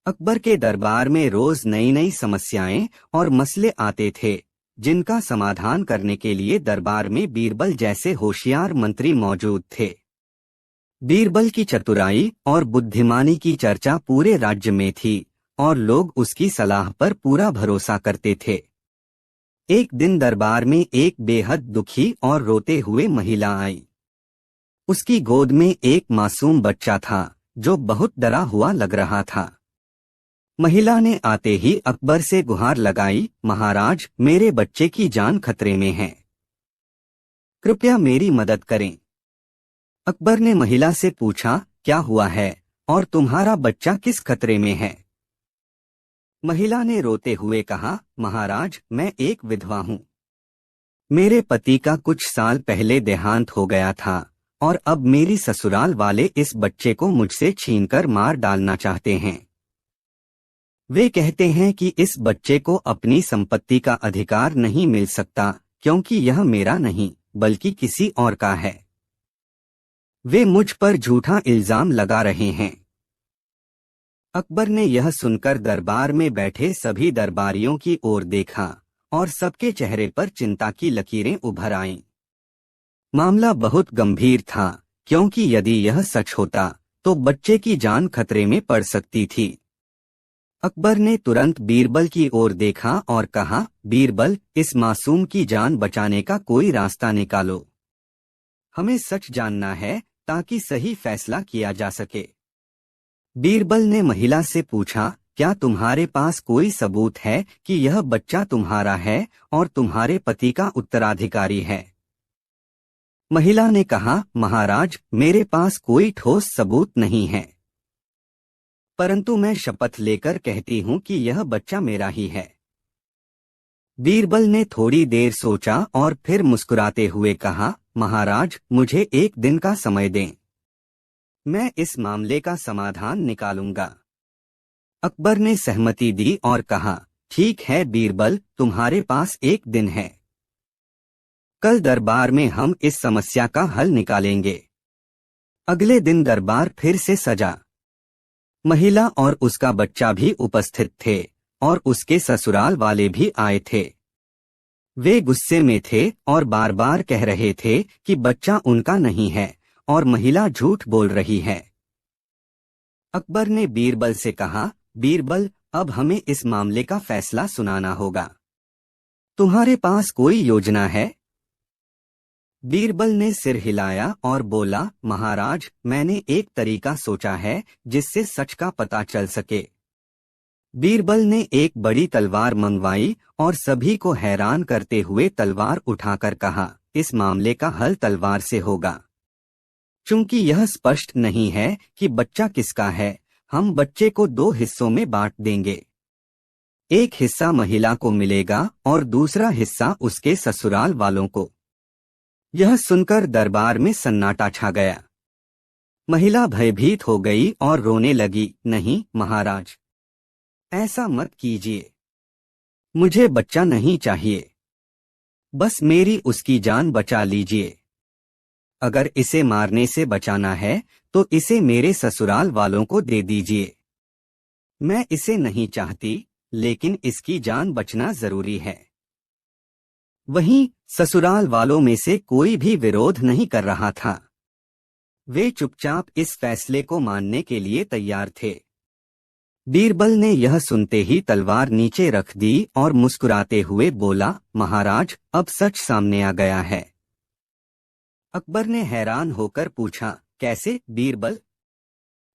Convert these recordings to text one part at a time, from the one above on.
अकबर के दरबार में रोज नई नई समस्याएं और मसले आते थे, जिनका समाधान करने के लिए दरबार में बीरबल जैसे होशियार मंत्री मौजूद थे। बीरबल की चतुराई और बुद्धिमानी की चर्चा पूरे राज्य में थी और लोग उसकी सलाह पर पूरा भरोसा करते थे। एक दिन दरबार में एक बेहद दुखी और रोते हुए महिला आई। उसकी गोद में एक मासूम बच्चा था जो बहुत डरा हुआ लग रहा था। महिला ने आते ही अकबर से गुहार लगाई, महाराज, मेरे बच्चे की जान खतरे में है, कृपया मेरी मदद करें। अकबर ने महिला से पूछा, क्या हुआ है और तुम्हारा बच्चा किस खतरे में है? महिला ने रोते हुए कहा, महाराज, मैं एक विधवा हूँ। मेरे पति का कुछ साल पहले देहांत हो गया था और अब मेरी ससुराल वाले इस बच्चे को मुझसे छीनकर मार डालना चाहते हैं। वे कहते हैं कि इस बच्चे को अपनी संपत्ति का अधिकार नहीं मिल सकता, क्योंकि यह मेरा नहीं बल्कि किसी और का है। वे मुझ पर झूठा इल्जाम लगा रहे हैं। अकबर ने यह सुनकर दरबार में बैठे सभी दरबारियों की ओर देखा और सबके चेहरे पर चिंता की लकीरें उभर आईं। मामला बहुत गंभीर था, क्योंकि यदि यह सच होता तो बच्चे की जान खतरे में पड़ सकती थी। अकबर ने तुरंत बीरबल की ओर देखा और कहा, बीरबल, इस मासूम की जान बचाने का कोई रास्ता निकालो। हमें सच जानना है ताकि सही फैसला किया जा सके। बीरबल ने महिला से पूछा, क्या तुम्हारे पास कोई सबूत है कि यह बच्चा तुम्हारा है और तुम्हारे पति का उत्तराधिकारी है? महिला ने कहा, महाराज, मेरे पास कोई ठोस सबूत नहीं है, परंतु मैं शपथ लेकर कहती हूँ कि यह बच्चा मेरा ही है। बीरबल ने थोड़ी देर सोचा और फिर मुस्कुराते हुए कहा, महाराज, मुझे एक दिन का समय दें, मैं इस मामले का समाधान निकालूंगा। अकबर ने सहमति दी और कहा, ठीक है बीरबल, तुम्हारे पास एक दिन है। कल दरबार में हम इस समस्या का हल निकालेंगे। अगले दिन दरबार फिर से सजा। महिला और उसका बच्चा भी उपस्थित थे और उसके ससुराल वाले भी आए थे। वे गुस्से में थे और बार बार कह रहे थे कि बच्चा उनका नहीं है और महिला झूठ बोल रही है। अकबर ने बीरबल से कहा, बीरबल, अब हमें इस मामले का फैसला सुनाना होगा। तुम्हारे पास कोई योजना है? बीरबल ने सिर हिलाया और बोला, महाराज, मैंने एक तरीका सोचा है जिससे सच का पता चल सके। बीरबल ने एक बड़ी तलवार मंगवाई और सभी को हैरान करते हुए तलवार उठाकर कहा, इस मामले का हल तलवार से होगा। चूंकि यह स्पष्ट नहीं है कि बच्चा किसका है, हम बच्चे को दो हिस्सों में बांट देंगे। एक हिस्सा महिला को मिलेगा और दूसरा हिस्सा उसके ससुराल वालों को। यह सुनकर दरबार में सन्नाटा छा गया। महिला भयभीत हो गई और रोने लगी, नहीं महाराज, ऐसा मत कीजिए, मुझे बच्चा नहीं चाहिए, बस मेरी उसकी जान बचा लीजिए। अगर इसे मारने से बचाना है तो इसे मेरे ससुराल वालों को दे दीजिए। मैं इसे नहीं चाहती, लेकिन इसकी जान बचना जरूरी है। वहीं ससुराल वालों में से कोई भी विरोध नहीं कर रहा था। वे चुपचाप इस फैसले को मानने के लिए तैयार थे। बीरबल ने यह सुनते ही तलवार नीचे रख दी और मुस्कुराते हुए बोला, महाराज, अब सच सामने आ गया है। अकबर ने हैरान होकर पूछा, कैसे बीरबल?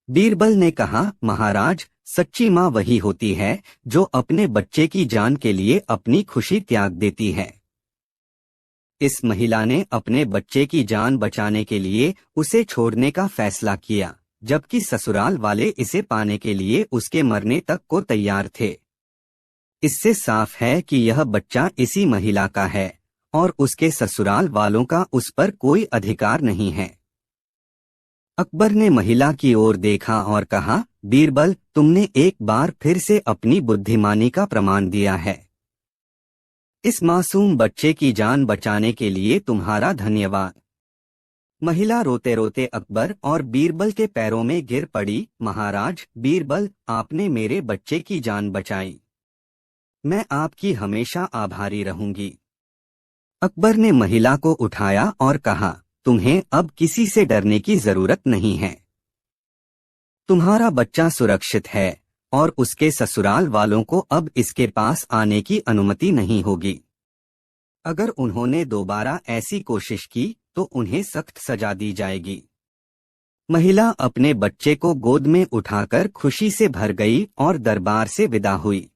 बीरबल ने कहा, महाराज, सच्ची माँ वही होती है जो अपने बच्चे की जान के लिए अपनी खुशी त्याग देती है। इस महिला ने अपने बच्चे की जान बचाने के लिए उसे छोड़ने का फैसला किया, जबकि ससुराल वाले इसे पाने के लिए उसके मरने तक को तैयार थे। इससे साफ है कि यह बच्चा इसी महिला का है और उसके ससुराल वालों का उस पर कोई अधिकार नहीं है। अकबर ने महिला की ओर देखा और कहा, बीरबल, तुमने एक बार फिर से अपनी बुद्धिमानी का प्रमाण दिया है। इस मासूम बच्चे की जान बचाने के लिए तुम्हारा धन्यवाद। महिला रोते रोते अकबर और बीरबल के पैरों में गिर पड़ी। महाराज बीरबल, आपने मेरे बच्चे की जान बचाई। मैं आपकी हमेशा आभारी रहूंगी। अकबर ने महिला को उठाया और कहा, तुम्हें अब किसी से डरने की जरूरत नहीं है। तुम्हारा बच्चा सुरक्षित है और उसके ससुराल वालों को अब इसके पास आने की अनुमति नहीं होगी। अगर उन्होंने दोबारा ऐसी कोशिश की तो उन्हें सख्त सजा दी जाएगी। महिला अपने बच्चे को गोद में उठाकर खुशी से भर गई और दरबार से विदा हुई।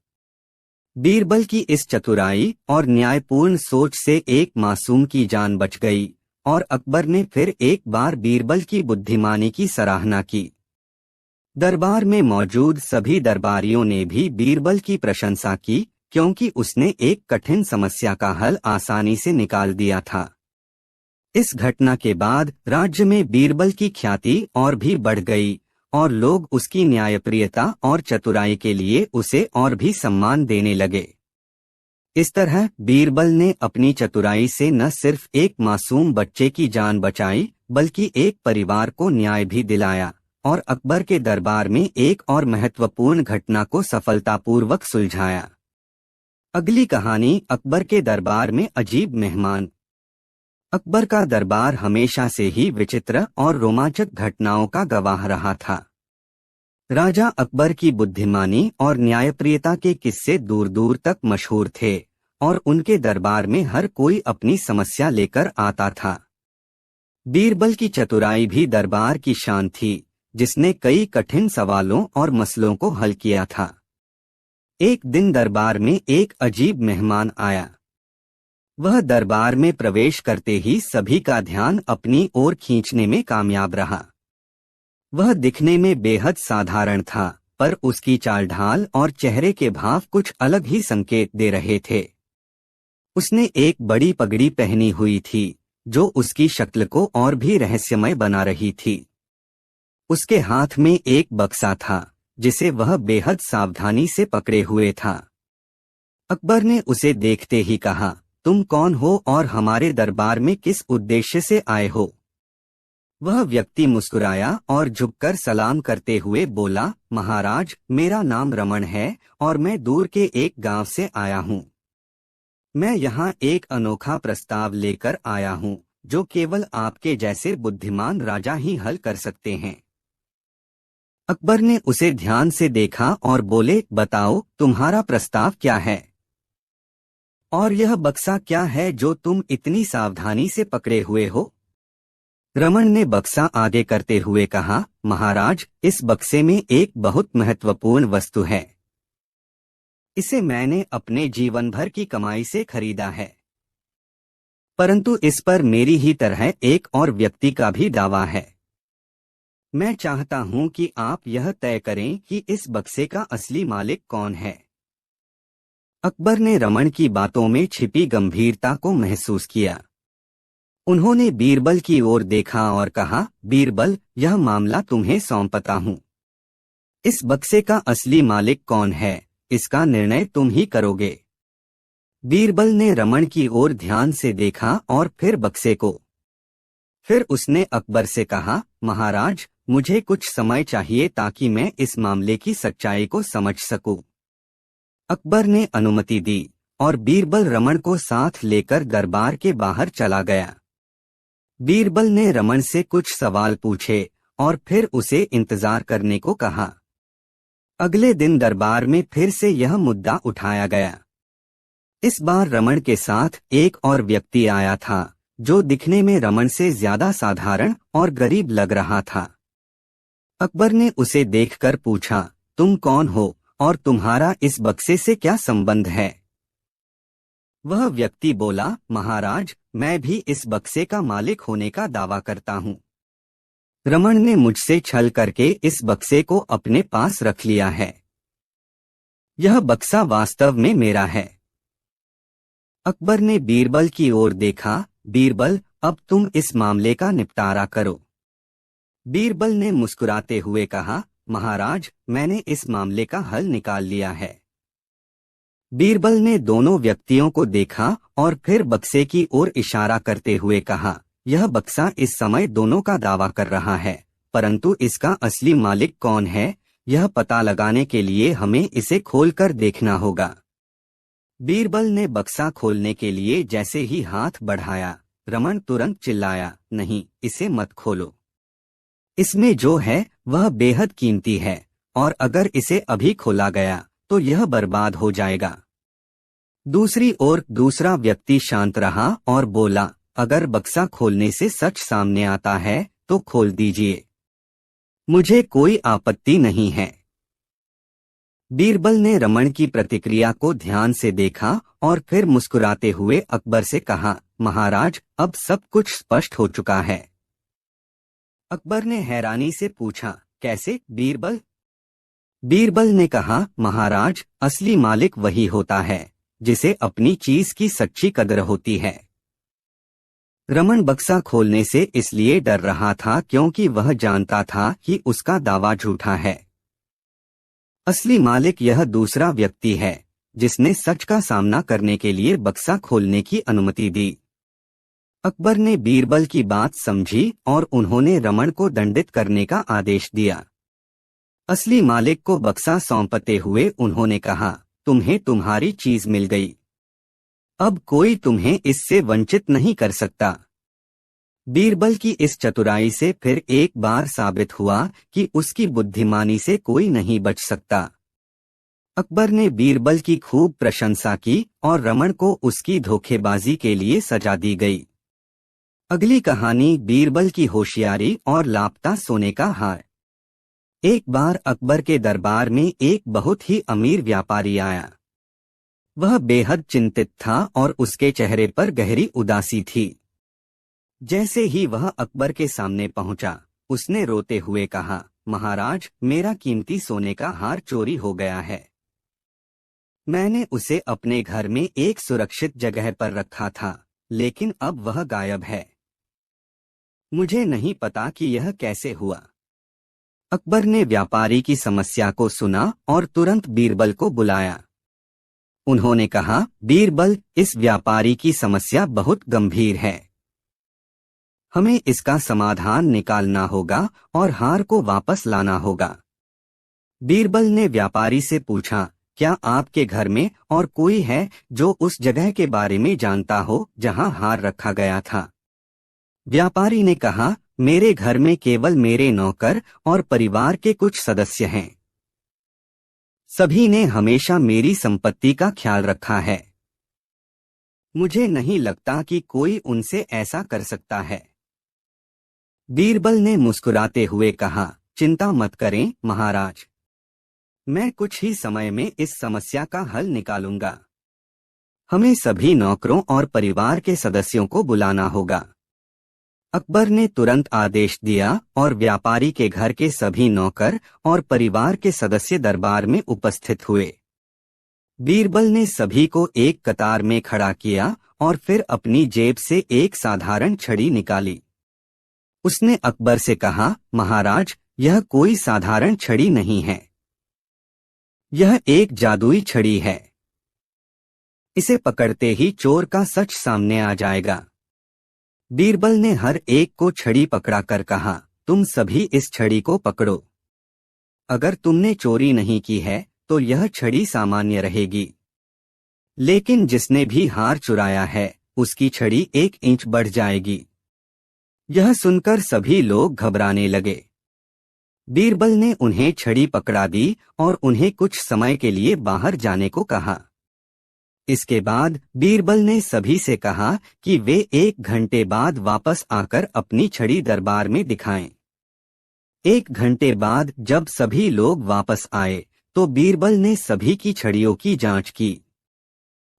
बीरबल की इस चतुराई और न्यायपूर्ण सोच से एक मासूम की जान बच गई और अकबर ने फिर एक बार बीरबल की बुद्धिमानी की सराहना की। दरबार में मौजूद सभी दरबारियों ने भी बीरबल की प्रशंसा की, क्योंकि उसने एक कठिन समस्या का हल आसानी से निकाल दिया था। इस घटना के बाद राज्य में बीरबल की ख्याति और भी बढ़ गई और लोग उसकी न्यायप्रियता और चतुराई के लिए उसे और भी सम्मान देने लगे। इस तरह बीरबल ने अपनी चतुराई से न सिर्फ एक मासूम बच्चे की जान बचाई, बल्कि एक परिवार को न्याय भी दिलाया और अकबर के दरबार में एक और महत्वपूर्ण घटना को सफलतापूर्वक सुलझाया। अगली कहानी, अकबर के दरबार में अजीब मेहमान। अकबर का दरबार हमेशा से ही विचित्र और रोमांचक घटनाओं का गवाह रहा था। राजा अकबर की बुद्धिमानी और न्यायप्रियता के किस्से दूर दूर तक मशहूर थे और उनके दरबार में हर कोई अपनी समस्या लेकर आता था। बीरबल की चतुराई भी दरबार की शान थी, जिसने कई कठिन सवालों और मसलों को हल किया था। एक दिन दरबार में एक अजीब मेहमान आया। वह दरबार में प्रवेश करते ही सभी का ध्यान अपनी ओर खींचने में कामयाब रहा। वह दिखने में बेहद साधारण था, पर उसकी चाल ढाल और चेहरे के भाव कुछ अलग ही संकेत दे रहे थे। उसने एक बड़ी पगड़ी पहनी हुई थी, जो उसकी शक्ल को और भी रहस्यमय बना रही थी। उसके हाथ में एक बक्सा था, जिसे वह बेहद सावधानी से पकड़े हुए था। अकबर ने उसे देखते ही कहा, तुम कौन हो और हमारे दरबार में किस उद्देश्य से आए हो? वह व्यक्ति मुस्कुराया और झुककर सलाम करते हुए बोला, महाराज, मेरा नाम रमन है और मैं दूर के एक गांव से आया हूँ। मैं यहाँ एक अनोखा प्रस्ताव लेकर आया हूँ, जो केवल आपके जैसे बुद्धिमान राजा ही हल कर सकते हैं। अकबर ने उसे ध्यान से देखा और बोले, बताओ, तुम्हारा प्रस्ताव क्या है? और यह बक्सा क्या है जो तुम इतनी सावधानी से पकड़े हुए हो? रमन ने बक्सा आगे करते हुए कहा, महाराज, इस बक्से में एक बहुत महत्वपूर्ण वस्तु है। इसे मैंने अपने जीवन भर की कमाई से खरीदा है। परंतु इस पर मेरी ही तरह एक और व्यक्ति का भी दावा है। मैं चाहता हूं कि आप यह तय करें कि इस बक्से का असली मालिक कौन है। अकबर ने रमन की बातों में छिपी गंभीरता को महसूस किया। उन्होंने बीरबल की ओर देखा और कहा, बीरबल, यह मामला तुम्हें सौंपता हूं। इस बक्से का असली मालिक कौन है, इसका निर्णय तुम ही करोगे। बीरबल ने रमन की ओर ध्यान से देखा और फिर बक्से को। फिर उसने अकबर से कहा, महाराज, मुझे कुछ समय चाहिए ताकि मैं इस मामले की सच्चाई को समझ सकूं। अकबर ने अनुमति दी और बीरबल रमन को साथ लेकर दरबार के बाहर चला गया। बीरबल ने रमन से कुछ सवाल पूछे और फिर उसे इंतजार करने को कहा। अगले दिन दरबार में फिर से यह मुद्दा उठाया गया। इस बार रमन के साथ एक और व्यक्ति आया था, जो दिखने में रमन से ज्यादा साधारण और गरीब लग रहा था। अकबर ने उसे देखकर पूछा, तुम कौन हो और तुम्हारा इस बक्से से क्या संबंध है? वह व्यक्ति बोला, महाराज, मैं भी इस बक्से का मालिक होने का दावा करता हूँ। रमन ने मुझसे छल करके इस बक्से को अपने पास रख लिया है। यह बक्सा वास्तव में मेरा है। अकबर ने बीरबल की ओर देखा। बीरबल, अब तुम इस मामले का निपटारा करो। बीरबल ने मुस्कुराते हुए कहा, महाराज, मैंने इस मामले का हल निकाल लिया है। बीरबल ने दोनों व्यक्तियों को देखा और फिर बक्से की ओर इशारा करते हुए कहा, यह बक्सा इस समय दोनों का दावा कर रहा है, परंतु इसका असली मालिक कौन है, यह पता लगाने के लिए हमें इसे खोलकर देखना होगा। बीरबल ने बक्सा खोलने के लिए जैसे ही हाथ बढ़ाया, रमन तुरंत चिल्लाया, नहीं, इसे मत खोलो। इसमें जो है वह बेहद कीमती है, और अगर इसे अभी खोला गया तो यह बर्बाद हो जाएगा। दूसरी ओर दूसरा व्यक्ति शांत रहा और बोला, अगर बक्सा खोलने से सच सामने आता है तो खोल दीजिए, मुझे कोई आपत्ति नहीं है। बीरबल ने रमन की प्रतिक्रिया को ध्यान से देखा और फिर मुस्कुराते हुए अकबर से कहा, महाराज, अब सब कुछ स्पष्ट हो चुका है। अकबर ने हैरानी से पूछा, कैसे बीरबल? बीरबल ने कहा, महाराज, असली मालिक वही होता है जिसे अपनी चीज की सच्ची कदर होती है। रमन बक्सा खोलने से इसलिए डर रहा था क्योंकि वह जानता था कि उसका दावा झूठा है। असली मालिक यह दूसरा व्यक्ति है जिसने सच का सामना करने के लिए बक्सा खोलने की अनुमति दी। अकबर ने बीरबल की बात समझी और उन्होंने रमन को दंडित करने का आदेश दिया। असली मालिक को बक्सा सौंपते हुए उन्होंने कहा, तुम्हें तुम्हारी चीज मिल गई, अब कोई तुम्हें इससे वंचित नहीं कर सकता। बीरबल की इस चतुराई से फिर एक बार साबित हुआ कि उसकी बुद्धिमानी से कोई नहीं बच सकता। अकबर ने बीरबल की खूब प्रशंसा की और रमन को उसकी धोखेबाजी के लिए सजा दी गई। अगली कहानी, बीरबल की होशियारी और लापता सोने का हार। एक बार अकबर के दरबार में एक बहुत ही अमीर व्यापारी आया। वह बेहद चिंतित था और उसके चेहरे पर गहरी उदासी थी। जैसे ही वह अकबर के सामने पहुंचा, उसने रोते हुए कहा, महाराज, मेरा कीमती सोने का हार चोरी हो गया है। मैंने उसे अपने घर में एक सुरक्षित जगह पर रखा था, लेकिन अब वह गायब है। मुझे नहीं पता कि यह कैसे हुआ। अकबर ने व्यापारी की समस्या को सुना और तुरंत बीरबल को बुलाया। उन्होंने कहा, बीरबल, इस व्यापारी की समस्या बहुत गंभीर है। हमें इसका समाधान निकालना होगा और हार को वापस लाना होगा। बीरबल ने व्यापारी से पूछा, क्या आपके घर में और कोई है जो उस जगह के बारे में जानता हो जहां हार रखा गया था? व्यापारी ने कहा, मेरे घर में केवल मेरे नौकर और परिवार के कुछ सदस्य हैं। सभी ने हमेशा मेरी संपत्ति का ख्याल रखा है। मुझे नहीं लगता कि कोई उनसे ऐसा कर सकता है। बीरबल ने मुस्कुराते हुए कहा, चिंता मत करें महाराज, मैं कुछ ही समय में इस समस्या का हल निकालूंगा। हमें सभी नौकरों और परिवार के सदस्यों को बुलाना होगा। अकबर ने तुरंत आदेश दिया और व्यापारी के घर के सभी नौकर और परिवार के सदस्य दरबार में उपस्थित हुए। बीरबल ने सभी को एक कतार में खड़ा किया और फिर अपनी जेब से एक साधारण छड़ी निकाली। उसने अकबर से कहा, महाराज, यह कोई साधारण छड़ी नहीं है, यह एक जादुई छड़ी है। इसे पकड़ते ही चोर का सच सामने आ जाएगा। बीरबल ने हर एक को छड़ी पकड़ाकर कहा, तुम सभी इस छड़ी को पकड़ो। अगर तुमने चोरी नहीं की है तो यह छड़ी सामान्य रहेगी, लेकिन जिसने भी हार चुराया है उसकी छड़ी 1 इंच बढ़ जाएगी। यह सुनकर सभी लोग घबराने लगे। बीरबल ने उन्हें छड़ी पकड़ा दी और उन्हें कुछ समय के लिए बाहर जाने को कहा। इसके बाद बीरबल ने सभी से कहा कि वे 1 घंटे बाद वापस आकर अपनी छड़ी दरबार में दिखाएं। 1 घंटे बाद जब सभी लोग वापस आए तो बीरबल ने सभी की छड़ियों की जांच की।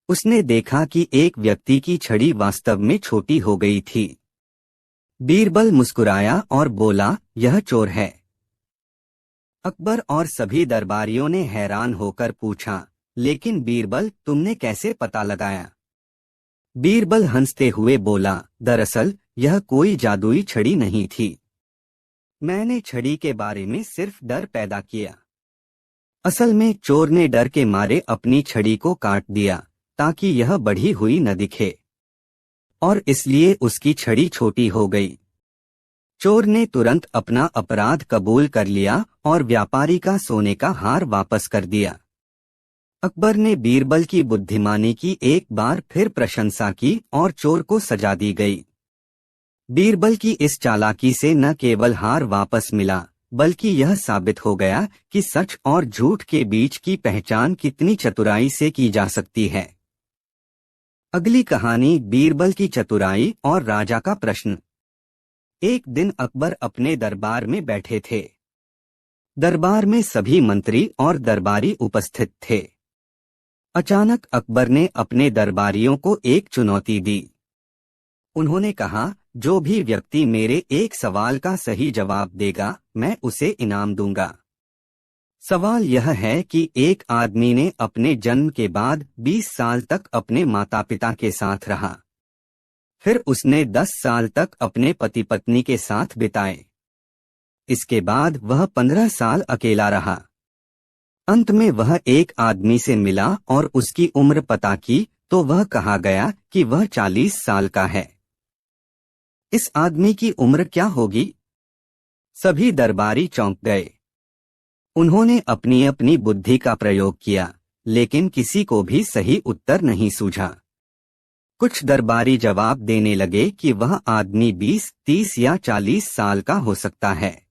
उसने देखा कि एक व्यक्ति की छड़ी वास्तव में छोटी हो गई थी। बीरबल मुस्कुराया और बोला, यह चोर है। अकबर और सभी दरबारियों ने हैरान होकर पूछा, लेकिन बीरबल, तुमने कैसे पता लगाया? बीरबल हंसते हुए बोला, दरअसल यह कोई जादुई छड़ी नहीं थी। मैंने छड़ी के बारे में सिर्फ डर पैदा किया। असल में चोर ने डर के मारे अपनी छड़ी को काट दिया ताकि यह बढ़ी हुई न दिखे। और इसलिए उसकी छड़ी छोटी हो गई। चोर ने तुरंत अपना अपराध कबूल कर लिया और व्यापारी का सोने का हार वापस कर दिया। अकबर ने बीरबल की बुद्धिमानी की एक बार फिर प्रशंसा की और चोर को सजा दी गई। बीरबल की इस चालाकी से न केवल हार वापस मिला, बल्कि यह साबित हो गया कि सच और झूठ के बीच की पहचान कितनी चतुराई से की जा सकती है। अगली कहानी, बीरबल की चतुराई और राजा का प्रश्न। एक दिन अकबर अपने दरबार में बैठे थे। दरबार में सभी मंत्री और दरबारी उपस्थित थे। अचानक अकबर ने अपने दरबारियों को एक चुनौती दी। उन्होंने कहा, जो भी व्यक्ति मेरे एक सवाल का सही जवाब देगा, मैं उसे इनाम दूंगा। सवाल यह है कि एक आदमी ने अपने जन्म के बाद 20 साल तक अपने माता पिता के साथ रहा। फिर उसने 10 साल तक अपने पति पत्नी के साथ बिताए। इसके बाद वह 15 साल अकेला रहा। अंत में वह एक आदमी से मिला और उसकी उम्र पता की तो वह कहा गया कि वह 40 साल का है। इस आदमी की उम्र क्या होगी? सभी दरबारी चौंक गए। उन्होंने अपनी अपनी बुद्धि का प्रयोग किया, लेकिन किसी को भी सही उत्तर नहीं सूझा। कुछ दरबारी जवाब देने लगे कि वह आदमी 20, 30 या 40 साल का हो सकता है,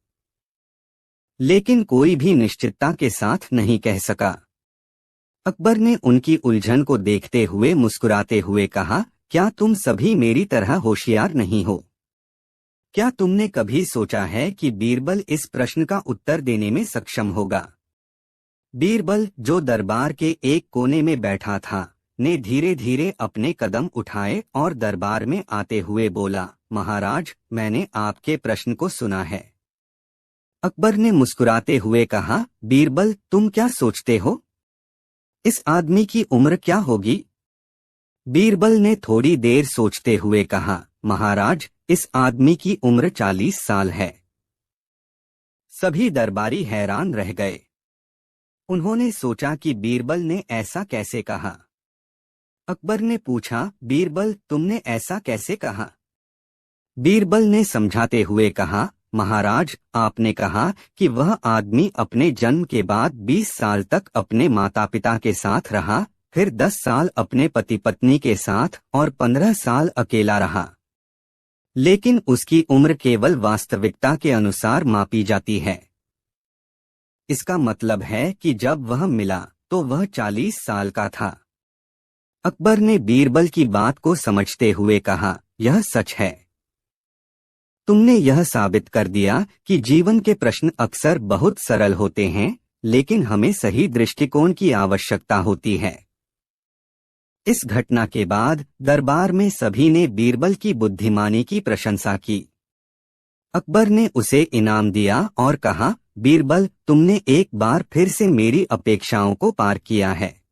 लेकिन कोई भी निश्चितता के साथ नहीं कह सका। अकबर ने उनकी उलझन को देखते हुए मुस्कुराते हुए कहा, क्या तुम सभी मेरी तरह होशियार नहीं हो? क्या तुमने कभी सोचा है कि बीरबल इस प्रश्न का उत्तर देने में सक्षम होगा? बीरबल, जो दरबार के एक कोने में बैठा था, ने धीरे धीरे अपने कदम उठाए और दरबार में आते हुए बोला, महाराज, मैंने आपके प्रश्न को सुना है। अकबर ने मुस्कुराते हुए कहा, बीरबल, तुम क्या सोचते हो? इस आदमी की उम्र क्या होगी? बीरबल ने थोड़ी देर सोचते हुए कहा, महाराज, इस आदमी की उम्र 40 साल है। सभी दरबारी हैरान रह गए। उन्होंने सोचा कि बीरबल ने ऐसा कैसे कहा। अकबर ने पूछा, बीरबल, तुमने ऐसा कैसे कहा? बीरबल ने समझाते हुए कहा, महाराज, आपने कहा कि वह आदमी अपने जन्म के बाद 20 साल तक अपने माता पिता के साथ रहा, फिर 10 साल अपने पति पत्नी के साथ और 15 साल अकेला रहा। लेकिन उसकी उम्र केवल वास्तविकता के अनुसार मापी जाती है। इसका मतलब है कि जब वह मिला तो वह 40 साल का था। अकबर ने बीरबल की बात को समझते हुए कहा, यह सच है। तुमने यह साबित कर दिया कि जीवन के प्रश्न अक्सर बहुत सरल होते हैं, लेकिन हमें सही दृष्टिकोण की आवश्यकता होती है। इस घटना के बाद दरबार में सभी ने बीरबल की बुद्धिमानी की प्रशंसा की। अकबर ने उसे इनाम दिया और कहा, बीरबल, तुमने एक बार फिर से मेरी अपेक्षाओं को पार किया है।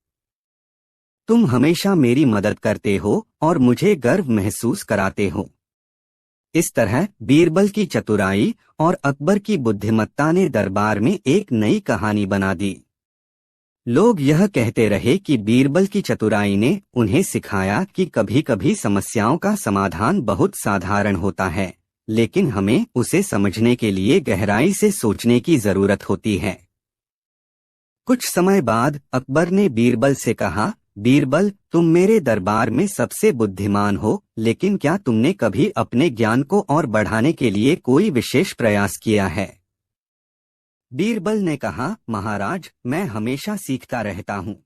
तुम हमेशा मेरी मदद करते हो और मुझे गर्व महसूस कराते हो। इस तरह बीरबल की चतुराई और अकबर की बुद्धिमत्ता ने दरबार में एक नई कहानी बना दी। लोग यह कहते रहे कि बीरबल की चतुराई ने उन्हें सिखाया कि कभी कभी समस्याओं का समाधान बहुत साधारण होता है, लेकिन हमें उसे समझने के लिए गहराई से सोचने की जरूरत होती है। कुछ समय बाद अकबर ने बीरबल से कहा, बीरबल, तुम मेरे दरबार में सबसे बुद्धिमान हो, लेकिन क्या तुमने कभी अपने ज्ञान को और बढ़ाने के लिए कोई विशेष प्रयास किया है? बीरबल ने कहा, महाराज, मैं हमेशा सीखता रहता हूँ।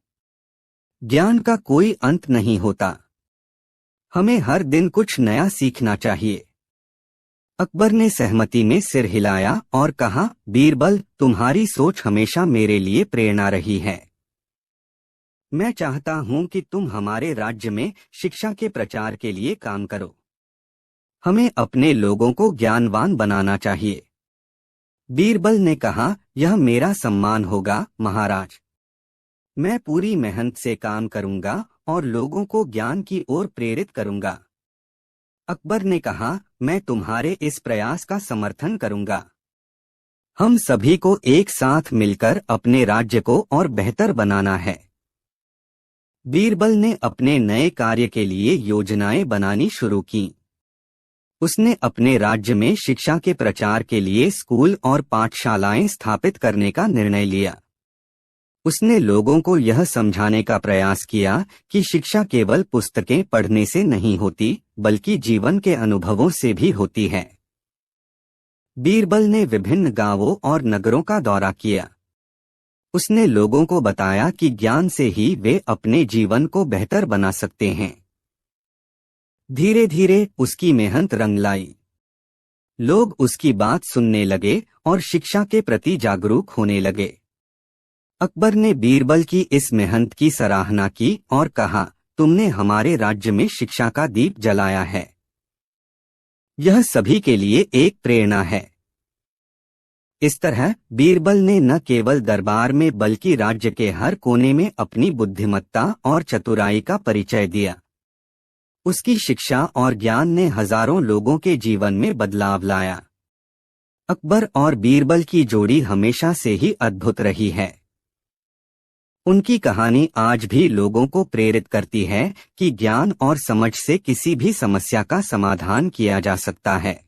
ज्ञान का कोई अंत नहीं होता। हमें हर दिन कुछ नया सीखना चाहिए। अकबर ने सहमति में सिर हिलाया और कहा, बीरबल, तुम्हारी सोच हमेशा मेरे लिए प्रेरणा रही है। मैं चाहता हूं कि तुम हमारे राज्य में शिक्षा के प्रचार के लिए काम करो। हमें अपने लोगों को ज्ञानवान बनाना चाहिए। बीरबल ने कहा, यह मेरा सम्मान होगा, महाराज। मैं पूरी मेहनत से काम करूंगा और लोगों को ज्ञान की ओर प्रेरित करूंगा। अकबर ने कहा, मैं तुम्हारे इस प्रयास का समर्थन करूंगा। हम सभी को एक साथ मिलकर अपने राज्य को और बेहतर बनाना है। बीरबल ने अपने नए कार्य के लिए योजनाएं बनानी शुरू की। उसने अपने राज्य में शिक्षा के प्रचार के लिए स्कूल और पाठशालाएं स्थापित करने का निर्णय लिया। उसने लोगों को यह समझाने का प्रयास किया कि शिक्षा केवल पुस्तकें पढ़ने से नहीं होती, बल्कि जीवन के अनुभवों से भी होती है। बीरबल ने विभिन्न गांवों और नगरों का दौरा किया। उसने लोगों को बताया कि ज्ञान से ही वे अपने जीवन को बेहतर बना सकते हैं। धीरे धीरे उसकी मेहनत रंग लाई। लोग उसकी बात सुनने लगे और शिक्षा के प्रति जागरूक होने लगे। अकबर ने बीरबल की इस मेहनत की सराहना की और कहा, तुमने हमारे राज्य में शिक्षा का दीप जलाया है। यह सभी के लिए एक प्रेरणा है। इस तरह बीरबल ने न केवल दरबार में बल्कि राज्य के हर कोने में अपनी बुद्धिमत्ता और चतुराई का परिचय दिया। उसकी शिक्षा और ज्ञान ने हजारों लोगों के जीवन में बदलाव लाया। अकबर और बीरबल की जोड़ी हमेशा से ही अद्भुत रही है। उनकी कहानी आज भी लोगों को प्रेरित करती है कि ज्ञान और समझ से किसी भी समस्या का समाधान किया जा सकता है।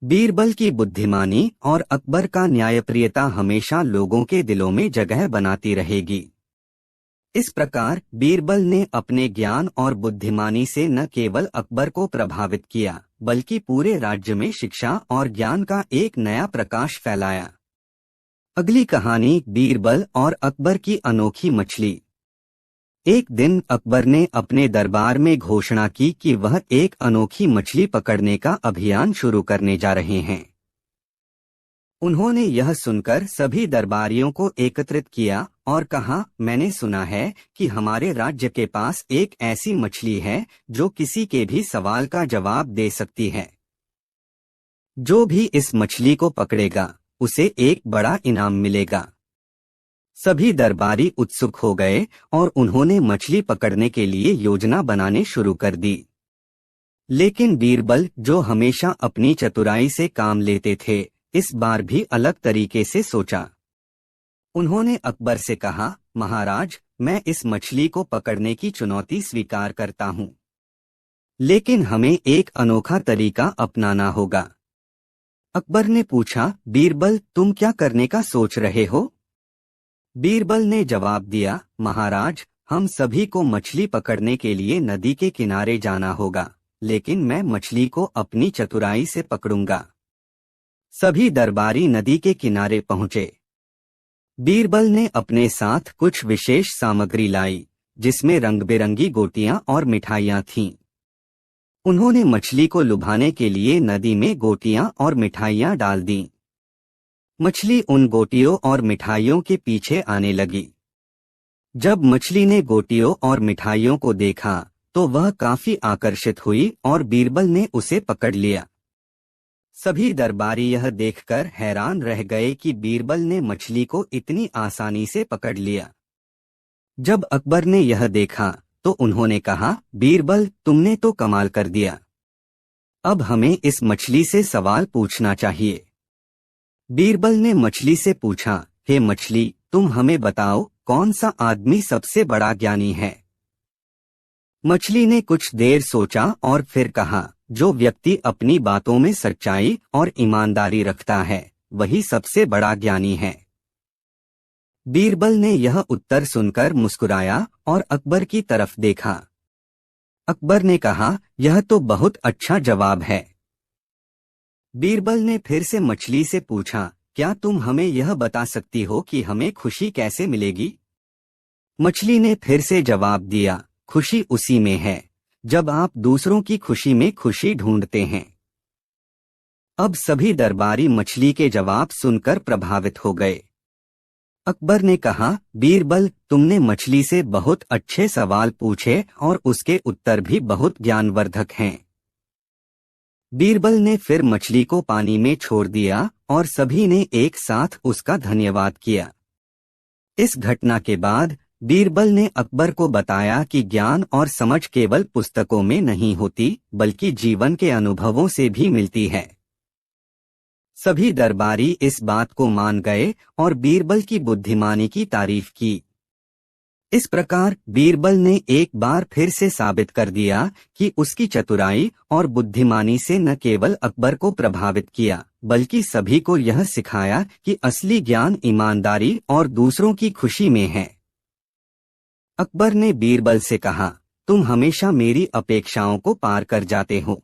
बीरबल की बुद्धिमानी और अकबर का न्यायप्रियता हमेशा लोगों के दिलों में जगह बनाती रहेगी। इस प्रकार बीरबल ने अपने ज्ञान और बुद्धिमानी से न केवल अकबर को प्रभावित किया, बल्कि पूरे राज्य में शिक्षा और ज्ञान का एक नया प्रकाश फैलाया। अगली कहानी बीरबल और अकबर की अनोखी मछली। एक दिन अकबर ने अपने दरबार में घोषणा की कि वह एक अनोखी मछली पकड़ने का अभियान शुरू करने जा रहे हैं। उन्होंने यह सुनकर सभी दरबारियों को एकत्रित किया और कहा, मैंने सुना है कि हमारे राज्य के पास एक ऐसी मछली है जो किसी के भी सवाल का जवाब दे सकती है। जो भी इस मछली को पकड़ेगा उसे एक बड़ा इनाम मिलेगा। सभी दरबारी उत्सुक हो गए और उन्होंने मछली पकड़ने के लिए योजना बनाने शुरू कर दी। लेकिन बीरबल, जो हमेशा अपनी चतुराई से काम लेते थे, इस बार भी अलग तरीके से सोचा। उन्होंने अकबर से कहा, महाराज, मैं इस मछली को पकड़ने की चुनौती स्वीकार करता हूँ, लेकिन हमें एक अनोखा तरीका अपनाना होगा। अकबर ने पूछा, बीरबल, तुम क्या करने का सोच रहे हो? बीरबल ने जवाब दिया, महाराज, हम सभी को मछली पकड़ने के लिए नदी के किनारे जाना होगा, लेकिन मैं मछली को अपनी चतुराई से पकड़ूंगा। सभी दरबारी नदी के किनारे पहुंचे। बीरबल ने अपने साथ कुछ विशेष सामग्री लाई, जिसमें रंग-बिरंगी गोटियां और मिठाइयां थीं। उन्होंने मछली को लुभाने के लिए नदी में गोटियां और मिठाइयां डाल दीं। मछली उन गोटियों और मिठाइयों के पीछे आने लगी। जब मछली ने गोटियों और मिठाइयों को देखा तो वह काफी आकर्षित हुई और बीरबल ने उसे पकड़ लिया। सभी दरबारी यह देखकर हैरान रह गए कि बीरबल ने मछली को इतनी आसानी से पकड़ लिया। जब अकबर ने यह देखा तो उन्होंने कहा, बीरबल, तुमने तो कमाल कर दिया। अब हमें इस मछली से सवाल पूछना चाहिए। बीरबल ने मछली से पूछा, हे मछली, तुम हमें बताओ, कौन सा आदमी सबसे बड़ा ज्ञानी है? मछली ने कुछ देर सोचा और फिर कहा, जो व्यक्ति अपनी बातों में सच्चाई और ईमानदारी रखता है, वही सबसे बड़ा ज्ञानी है। बीरबल ने यह उत्तर सुनकर मुस्कुराया और अकबर की तरफ देखा। अकबर ने कहा, यह तो बहुत अच्छा जवाब है। बीरबल ने फिर से मछली से पूछा, क्या तुम हमें यह बता सकती हो कि हमें खुशी कैसे मिलेगी? मछली ने फिर से जवाब दिया, खुशी उसी में है जब आप दूसरों की खुशी में खुशी ढूंढते हैं। अब सभी दरबारी मछली के जवाब सुनकर प्रभावित हो गए। अकबर ने कहा, बीरबल, तुमने मछली से बहुत अच्छे सवाल पूछे और उसके उत्तर भी बहुत ज्ञानवर्धक हैं। बीरबल ने फिर मछली को पानी में छोड़ दिया और सभी ने एक साथ उसका धन्यवाद किया। इस घटना के बाद बीरबल ने अकबर को बताया कि ज्ञान और समझ केवल पुस्तकों में नहीं होती, बल्कि जीवन के अनुभवों से भी मिलती है। सभी दरबारी इस बात को मान गए और बीरबल की बुद्धिमानी की तारीफ की। इस प्रकार बीरबल ने एक बार फिर से साबित कर दिया कि उसकी चतुराई और बुद्धिमानी से न केवल अकबर को प्रभावित किया, बल्कि सभी को यह सिखाया कि असली ज्ञान ईमानदारी और दूसरों की खुशी में है। अकबर ने बीरबल से कहा, तुम हमेशा मेरी अपेक्षाओं को पार कर जाते हो।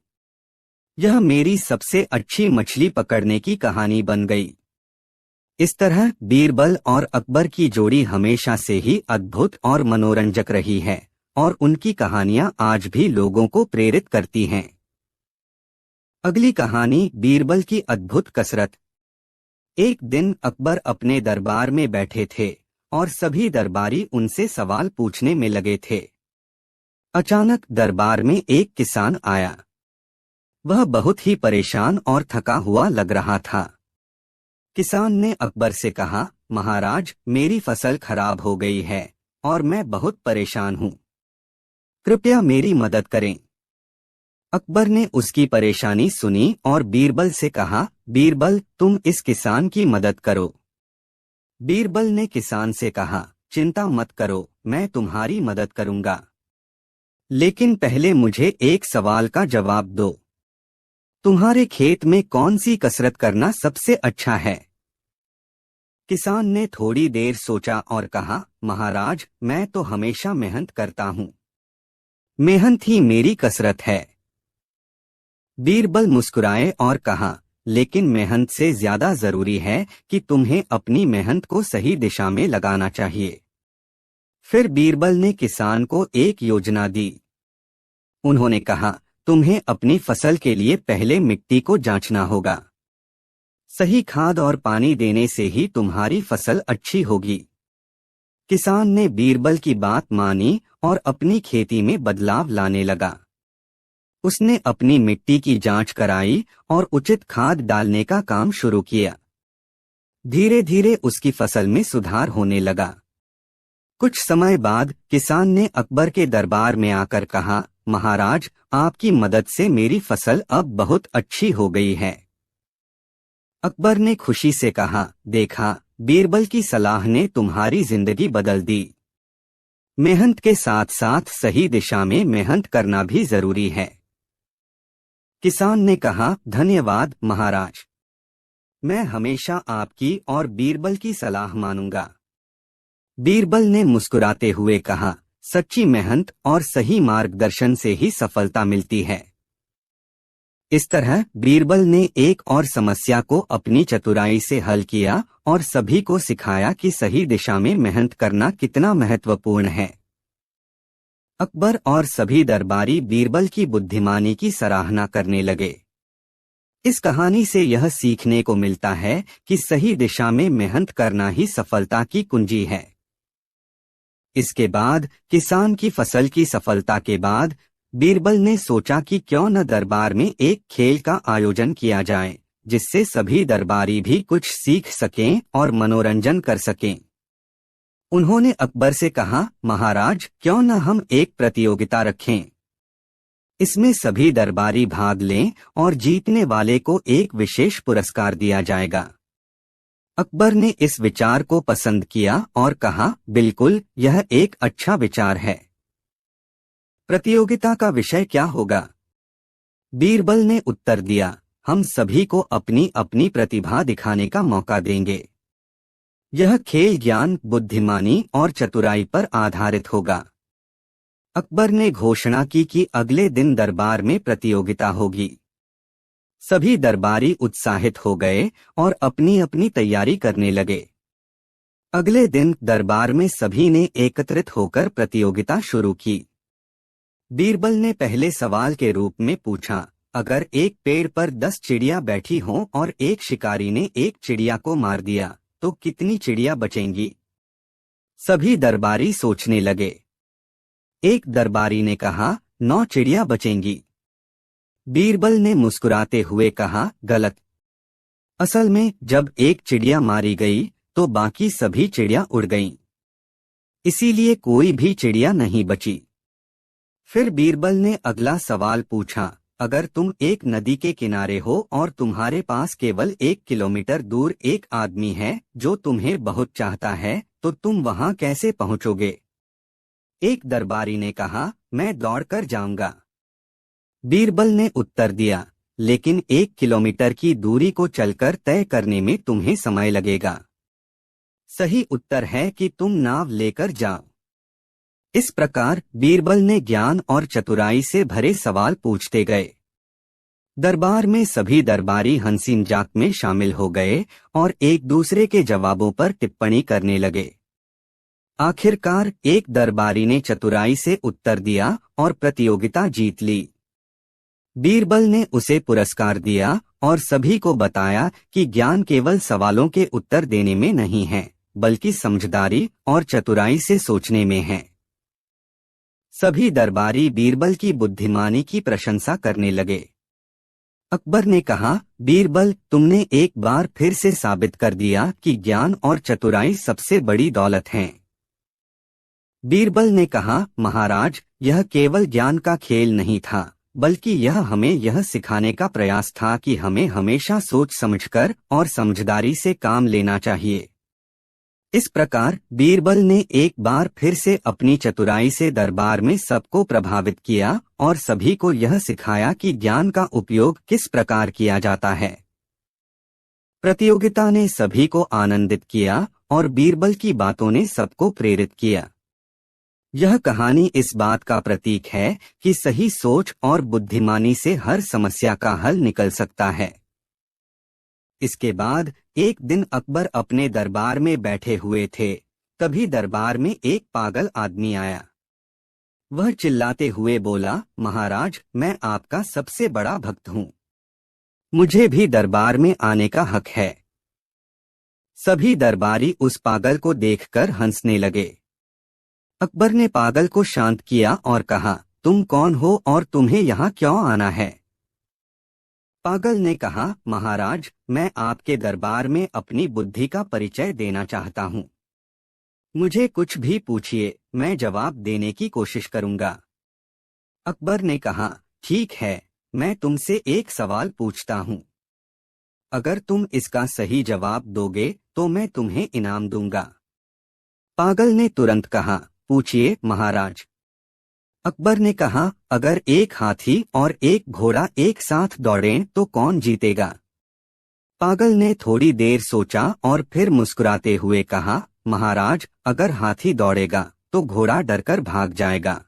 यह मेरी सबसे अच्छी मछली पकड़ने की कहानी बन गई। इस तरह बीरबल और अकबर की जोड़ी हमेशा से ही अद्भुत और मनोरंजक रही है और उनकी कहानियां आज भी लोगों को प्रेरित करती हैं। अगली कहानी, बीरबल की अद्भुत कसरत। एक दिन अकबर अपने दरबार में बैठे थे और सभी दरबारी उनसे सवाल पूछने में लगे थे। अचानक दरबार में एक किसान आया। वह बहुत ही परेशान और थका हुआ लग रहा था। किसान ने अकबर से कहा, महाराज, मेरी फसल खराब हो गई है और मैं बहुत परेशान हूँ। कृपया मेरी मदद करें। अकबर ने उसकी परेशानी सुनी और बीरबल से कहा, बीरबल, तुम इस किसान की मदद करो। बीरबल ने किसान से कहा, चिंता मत करो, मैं तुम्हारी मदद करूंगा। लेकिन पहले मुझे एक सवाल का जवाब दो। तुम्हारे खेत में कौन सी कसरत करना सबसे अच्छा है? किसान ने थोड़ी देर सोचा और कहा, महाराज, मैं तो हमेशा मेहनत करता हूँ। मेहनत ही मेरी कसरत है। बीरबल मुस्कुराए और कहा, लेकिन मेहनत से ज्यादा जरूरी है कि तुम्हें अपनी मेहनत को सही दिशा में लगाना चाहिए। फिर बीरबल ने किसान को एक योजना दी। उन्होंने कहा, तुम्हें अपनी फसल के लिए पहले मिट्टी को जांचना होगा। सही खाद और पानी देने से ही तुम्हारी फसल अच्छी होगी। किसान ने बीरबल की बात मानी और अपनी खेती में बदलाव लाने लगा। उसने अपनी मिट्टी की जांच कराई और उचित खाद डालने का काम शुरू किया। धीरे धीरे उसकी फसल में सुधार होने लगा। कुछ समय बाद किसान ने अकबर के दरबार में आकर कहा, महाराज, आपकी मदद से मेरी फसल अब बहुत अच्छी हो गई है। अकबर ने खुशी से कहा, देखा, बीरबल की सलाह ने तुम्हारी जिंदगी बदल दी। मेहनत के साथ साथ सही दिशा में मेहनत करना भी जरूरी है। किसान ने कहा, धन्यवाद महाराज। मैं हमेशा आपकी और बीरबल की सलाह मानूंगा। बीरबल ने मुस्कुराते हुए कहा, सच्ची मेहनत और सही मार्गदर्शन से ही सफलता मिलती है। इस तरह बीरबल ने एक और समस्या को अपनी चतुराई से हल किया और सभी को सिखाया कि सही दिशा में मेहनत करना कितना महत्वपूर्ण है। अकबर और सभी दरबारी बीरबल की बुद्धिमानी की सराहना करने लगे। इस कहानी से यह सीखने को मिलता है कि सही दिशा में मेहनत करना ही सफलता की कुंजी है। इसके बाद किसान की फसल की सफलता के बाद बीरबल ने सोचा कि क्यों न दरबार में एक खेल का आयोजन किया जाए, जिससे सभी दरबारी भी कुछ सीख सकें और मनोरंजन कर सकें। उन्होंने अकबर से कहा, महाराज, क्यों न हम एक प्रतियोगिता रखें। इसमें सभी दरबारी भाग लें और जीतने वाले को एक विशेष पुरस्कार दिया जाएगा। अकबर ने इस विचार को पसंद किया और कहा, बिल्कुल, यह एक अच्छा विचार है। प्रतियोगिता का विषय क्या होगा? बीरबल ने उत्तर दिया, हम सभी को अपनी अपनी प्रतिभा दिखाने का मौका देंगे। यह खेल ज्ञान, बुद्धिमानी और चतुराई पर आधारित होगा। अकबर ने घोषणा की कि अगले दिन दरबार में प्रतियोगिता होगी। सभी दरबारी उत्साहित हो गए और अपनी अपनी तैयारी करने लगे। अगले दिन दरबार में सभी ने एकत्रित होकर प्रतियोगिता शुरू की। बीरबल ने पहले सवाल के रूप में पूछा, अगर एक पेड़ पर 10 चिड़िया बैठी हों और एक शिकारी ने एक चिड़िया को मार दिया, तो कितनी चिड़िया बचेंगी? सभी दरबारी सोचने लगे। एक दरबारी ने कहा, 9 चिड़िया बचेंगी। बीरबल ने मुस्कुराते हुए कहा, गलत। असल में जब एक चिड़िया मारी गई तो बाकी सभी चिड़िया उड़ गईं। इसीलिए कोई भी चिड़िया नहीं बची। फिर बीरबल ने अगला सवाल पूछा, अगर तुम एक नदी के किनारे हो और तुम्हारे पास केवल 1 किलोमीटर दूर एक आदमी है जो तुम्हें बहुत चाहता है, तो तुम वहां कैसे पहुंचोगे? एक दरबारी ने कहा, मैं दौड़कर जाऊंगा। बीरबल ने उत्तर दिया, लेकिन 1 किलोमीटर की दूरी को चलकर तय करने में तुम्हें समय लगेगा। सही उत्तर है कि तुम नाव लेकर जाओ। इस प्रकार बीरबल ने ज्ञान और चतुराई से भरे सवाल पूछते गए। दरबार में सभी दरबारी हंसी मजाक में शामिल हो गए और एक दूसरे के जवाबों पर टिप्पणी करने लगे। आखिरकार एक दरबारी ने चतुराई से उत्तर दिया और प्रतियोगिता जीत ली। बीरबल ने उसे पुरस्कार दिया और सभी को बताया कि ज्ञान केवल सवालों के उत्तर देने में नहीं है, बल्कि समझदारी और चतुराई से सोचने में है। सभी दरबारी बीरबल की बुद्धिमानी की प्रशंसा करने लगे। अकबर ने कहा, बीरबल, तुमने एक बार फिर से साबित कर दिया कि ज्ञान और चतुराई सबसे बड़ी दौलत हैं। बीरबल ने कहा, महाराज, यह केवल ज्ञान का खेल नहीं था, बल्कि यह हमें यह सिखाने का प्रयास था कि हमें हमेशा सोच समझकर और समझदारी से काम लेना चाहिए। इस प्रकार बीरबल ने एक बार फिर से अपनी चतुराई से दरबार में सबको प्रभावित किया और सभी को यह सिखाया कि ज्ञान का उपयोग किस प्रकार किया जाता है। प्रतियोगिता ने सभी को आनंदित किया और बीरबल की बातों ने सबको प्रेरित किया। यह कहानी इस बात का प्रतीक है कि सही सोच और बुद्धिमानी से हर समस्या का हल निकल सकता है। इसके बाद एक दिन अकबर अपने दरबार में बैठे हुए थे, तभी दरबार में एक पागल आदमी आया। वह चिल्लाते हुए बोला, महाराज, मैं आपका सबसे बड़ा भक्त हूँ, मुझे भी दरबार में आने का हक है। सभी दरबारी उस पागल को देखकर हंसने लगे। अकबर ने पागल को शांत किया और कहा, तुम कौन हो और तुम्हें यहाँ क्यों आना है? पागल ने कहा, महाराज, मैं आपके दरबार में अपनी बुद्धि का परिचय देना चाहता हूँ। मुझे कुछ भी पूछिए, मैं जवाब देने की कोशिश करूँगा। अकबर ने कहा, ठीक है, मैं तुमसे एक सवाल पूछता हूँ। अगर तुम इसका सही जवाब दोगे तो मैं तुम्हें इनाम दूंगा। पागल ने तुरंत कहा, पूछिए महाराज। अकबर ने कहा, अगर एक हाथी और एक घोड़ा एक साथ दौड़ें तो कौन जीतेगा? पागल ने थोड़ी देर सोचा और फिर मुस्कुराते हुए कहा, महाराज, अगर हाथी दौड़ेगा तो घोड़ा डरकर भाग जाएगा,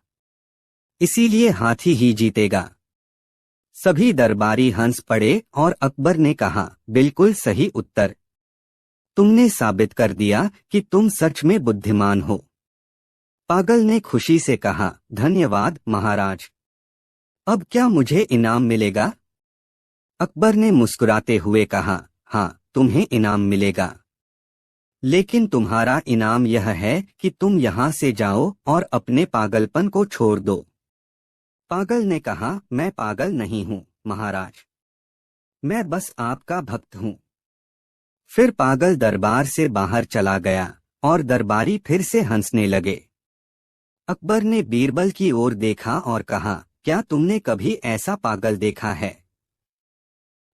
इसीलिए हाथी ही जीतेगा। सभी दरबारी हंस पड़े और अकबर ने कहा, बिल्कुल सही उत्तर। तुमने साबित कर दिया कि तुम सच में बुद्धिमान हो। पागल ने खुशी से कहा, धन्यवाद महाराज। अब क्या मुझे इनाम मिलेगा? अकबर ने मुस्कुराते हुए कहा, हाँ, तुम्हें इनाम मिलेगा, लेकिन तुम्हारा इनाम यह है कि तुम यहाँ से जाओ और अपने पागलपन को छोड़ दो। पागल ने कहा, मैं पागल नहीं हूँ महाराज, मैं बस आपका भक्त हूँ। फिर पागल दरबार से बाहर चला गया और दरबारी फिर से हंसने लगे। अकबर ने बीरबल की ओर देखा और कहा, क्या तुमने कभी ऐसा पागल देखा है?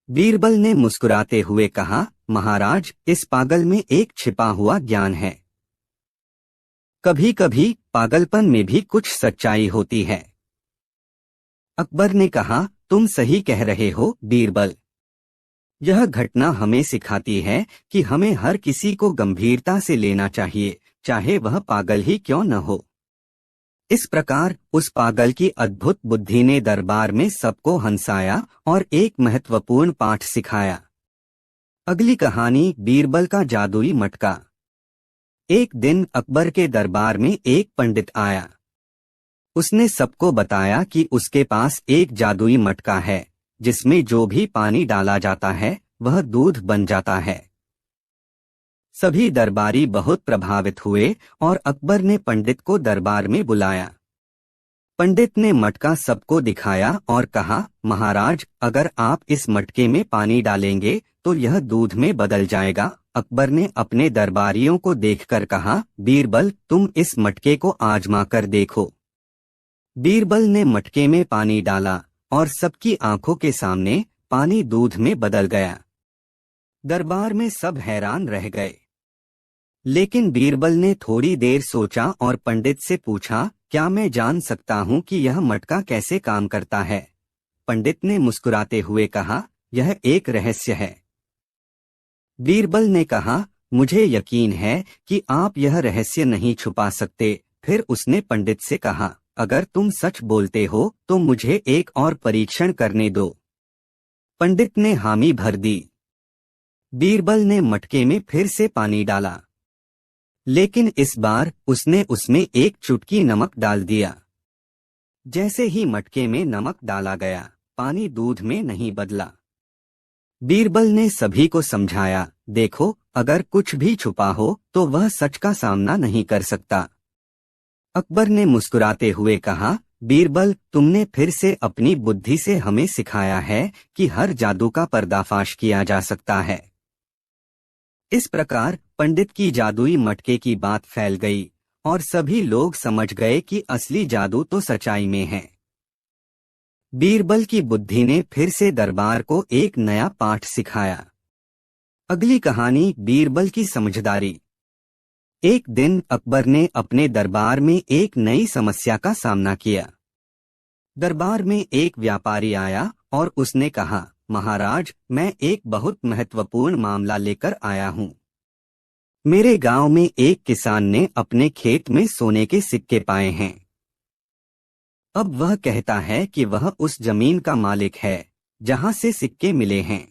बीरबल ने मुस्कुराते हुए कहा, महाराज, इस पागल में एक छिपा हुआ ज्ञान है। कभी कभी पागलपन में भी कुछ सच्चाई होती है। अकबर ने कहा, तुम सही कह रहे हो बीरबल। यह घटना हमें सिखाती है कि हमें हर किसी को गंभीरता से लेना चाहिए, चाहे वह पागल ही क्यों न हो। इस प्रकार उस पागल की अद्भुत बुद्धि ने दरबार में सबको हंसाया और एक महत्वपूर्ण पाठ सिखाया। अगली कहानी, बीरबल का जादुई मटका। एक दिन अकबर के दरबार में एक पंडित आया। उसने सबको बताया कि उसके पास एक जादुई मटका है, जिसमें जो भी पानी डाला जाता है वह दूध बन जाता है। सभी दरबारी बहुत प्रभावित हुए और अकबर ने पंडित को दरबार में बुलाया। पंडित ने मटका सबको दिखाया और कहा, महाराज, अगर आप इस मटके में पानी डालेंगे तो यह दूध में बदल जाएगा। अकबर ने अपने दरबारियों को देखकर कहा, बीरबल, तुम इस मटके को आजमा कर देखो। बीरबल ने मटके में पानी डाला और सबकी आंखों के सामने पानी दूध में बदल गया। दरबार में सब हैरान रह गए। लेकिन बीरबल ने थोड़ी देर सोचा और पंडित से पूछा, क्या मैं जान सकता हूँ कि यह मटका कैसे काम करता है? पंडित ने मुस्कुराते हुए कहा, यह एक रहस्य है। बीरबल ने कहा, मुझे यकीन है कि आप यह रहस्य नहीं छुपा सकते। फिर उसने पंडित से कहा, अगर तुम सच बोलते हो तो मुझे एक और परीक्षण करने दो। पंडित ने हामी भर दी। बीरबल ने मटके में फिर से पानी डाला, लेकिन इस बार उसने उसमें एक चुटकी नमक डाल दिया। जैसे ही मटके में नमक डाला गया, पानी दूध में नहीं बदला। बीरबल ने सभी को समझाया, देखो, अगर कुछ भी छुपा हो तो वह सच का सामना नहीं कर सकता। अकबर ने मुस्कुराते हुए कहा, बीरबल, तुमने फिर से अपनी बुद्धि से हमें सिखाया है कि हर जादू का पर्दाफाश किया जा सकता है। इस प्रकार पंडित की जादुई मटके की बात फैल गई और सभी लोग समझ गए कि असली जादू तो सच्चाई में है। बीरबल की बुद्धि ने फिर से दरबार को एक नया पाठ सिखाया। अगली कहानी, बीरबल की समझदारी। एक दिन अकबर ने अपने दरबार में एक नई समस्या का सामना किया। दरबार में एक व्यापारी आया और उसने कहा, महाराज, मैं एक बहुत महत्वपूर्ण मामला लेकर आया हूँ। मेरे गांव में एक किसान ने अपने खेत में सोने के सिक्के पाए हैं। अब वह कहता है कि वह उस जमीन का मालिक है जहां से सिक्के मिले हैं।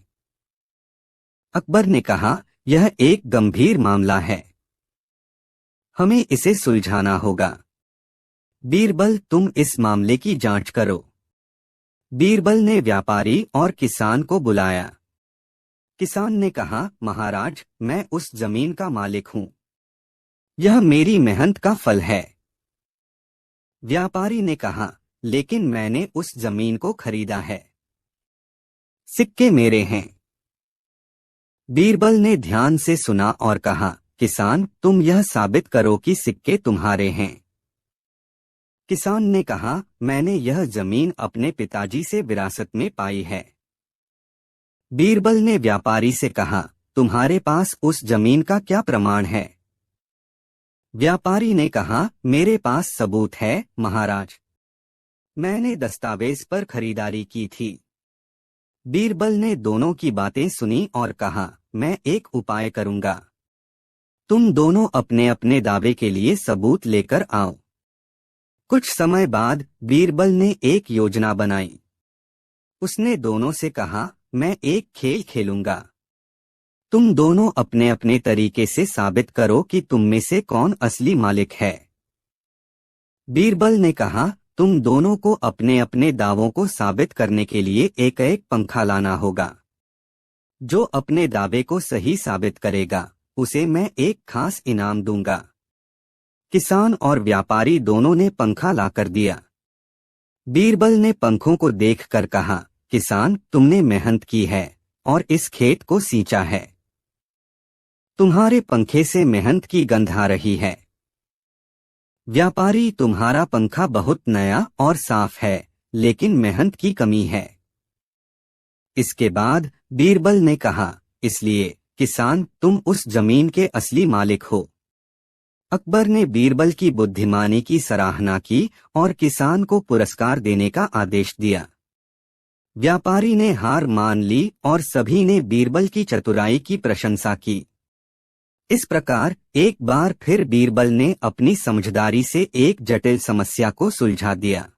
अकबर ने कहा, यह एक गंभीर मामला है, हमें इसे सुलझाना होगा। बीरबल, तुम इस मामले की जांच करो। बीरबल ने व्यापारी और किसान को बुलाया। किसान ने कहा, महाराज, मैं उस जमीन का मालिक हूँ, यह मेरी मेहनत का फल है। व्यापारी ने कहा, लेकिन मैंने उस जमीन को खरीदा है, सिक्के मेरे हैं। बीरबल ने ध्यान से सुना और कहा, किसान, तुम यह साबित करो कि सिक्के तुम्हारे हैं। किसान ने कहा, मैंने यह जमीन अपने पिताजी से विरासत में पाई है। बीरबल ने व्यापारी से कहा, तुम्हारे पास उस जमीन का क्या प्रमाण है? व्यापारी ने कहा, मेरे पास सबूत है, महाराज। मैंने दस्तावेज पर खरीदारी की थी। बीरबल ने दोनों की बातें सुनी और कहा, मैं एक उपाय करूंगा। तुम दोनों अपने अपने दावे के लिए सबूत लेकर आओ। कुछ समय बाद बीरबल ने एक योजना बनाई। उसने दोनों से कहा, मैं एक खेल खेलूंगा। तुम दोनों अपने अपने तरीके से साबित करो कि तुम में से कौन असली मालिक है। बीरबल ने कहा, तुम दोनों को अपने अपने दावों को साबित करने के लिए एक एक पंखा लाना होगा। जो अपने दावे को सही साबित करेगा, उसे मैं एक खास इनाम दूंगा। किसान और व्यापारी दोनों ने पंखा लाकर दिया। बीरबल ने पंखों को देखकर कहा, किसान, तुमने मेहनत की है और इस खेत को सींचा है। तुम्हारे पंखे से मेहनत की गंध आ रही है। व्यापारी, तुम्हारा पंखा बहुत नया और साफ है, लेकिन मेहनत की कमी है। इसके बाद बीरबल ने कहा, इसलिए किसान, तुम उस जमीन के असली मालिक हो। अकबर ने बीरबल की बुद्धिमानी की सराहना की और किसान को पुरस्कार देने का आदेश दिया। व्यापारी ने हार मान ली और सभी ने बीरबल की चतुराई की प्रशंसा की। इस प्रकार एक बार फिर बीरबल ने अपनी समझदारी से एक जटिल समस्या को सुलझा दिया।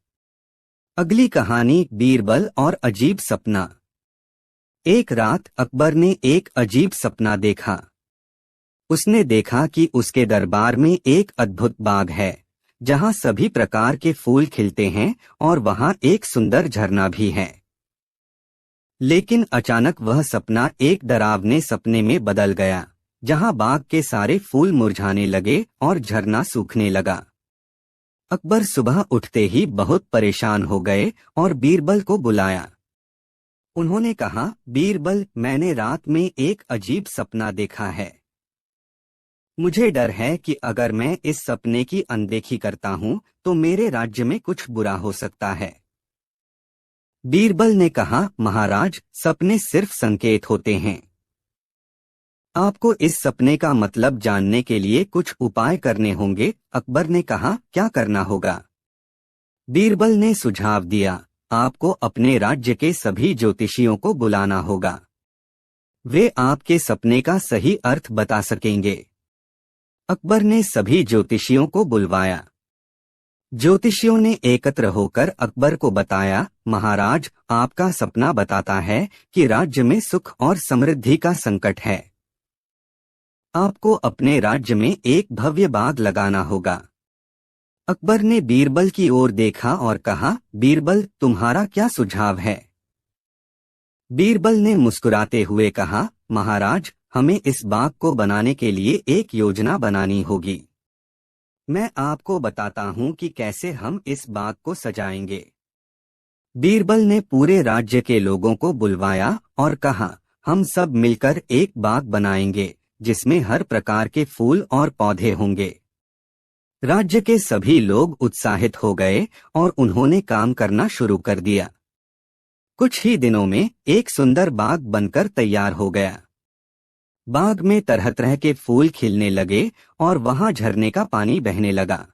अगली कहानी, बीरबल और अजीब सपना। एक रात अकबर ने एक अजीब सपना देखा। उसने देखा कि उसके दरबार में एक अद्भुत बाग है, जहां सभी प्रकार के फूल खिलते हैं और वहां एक सुंदर झरना भी है। लेकिन अचानक वह सपना एक डरावने सपने में बदल गया, जहां बाग के सारे फूल मुरझाने लगे और झरना सूखने लगा। अकबर सुबह उठते ही बहुत परेशान हो गए और बीरबल को बुलाया। उन्होंने कहा, बीरबल, मैंने रात में एक अजीब सपना देखा है। मुझे डर है कि अगर मैं इस सपने की अनदेखी करता हूं तो मेरे राज्य में कुछ बुरा हो सकता है। बीरबल ने कहा, महाराज, सपने सिर्फ संकेत होते हैं। आपको इस सपने का मतलब जानने के लिए कुछ उपाय करने होंगे। अकबर ने कहा, क्या करना होगा? बीरबल ने सुझाव दिया, आपको अपने राज्य के सभी ज्योतिषियों को बुलाना होगा। वे आपके सपने का सही अर्थ बता सकेंगे। अकबर ने सभी ज्योतिषियों को बुलवाया। ज्योतिषियों ने एकत्र होकर अकबर को बताया, महाराज, आपका सपना बताता है कि राज्य में सुख और समृद्धि का संकट है। आपको अपने राज्य में एक भव्य बाग लगाना होगा। अकबर ने बीरबल की ओर देखा और कहा, बीरबल, तुम्हारा क्या सुझाव है? बीरबल ने मुस्कुराते हुए कहा, महाराज, हमें इस बाग को बनाने के लिए एक योजना बनानी होगी। मैं आपको बताता हूँ कि कैसे हम इस बाग को सजाएंगे। बीरबल ने पूरे राज्य के लोगों को बुलवाया और कहा, हम सब मिलकर एक बाग बनाएंगे जिसमें हर प्रकार के फूल और पौधे होंगे। राज्य के सभी लोग उत्साहित हो गए और उन्होंने काम करना शुरू कर दिया। कुछ ही दिनों में एक सुंदर बाग बनकर तैयार हो गया। बाग में तरह तरह के फूल खिलने लगे और वहां झरने का पानी बहने लगा।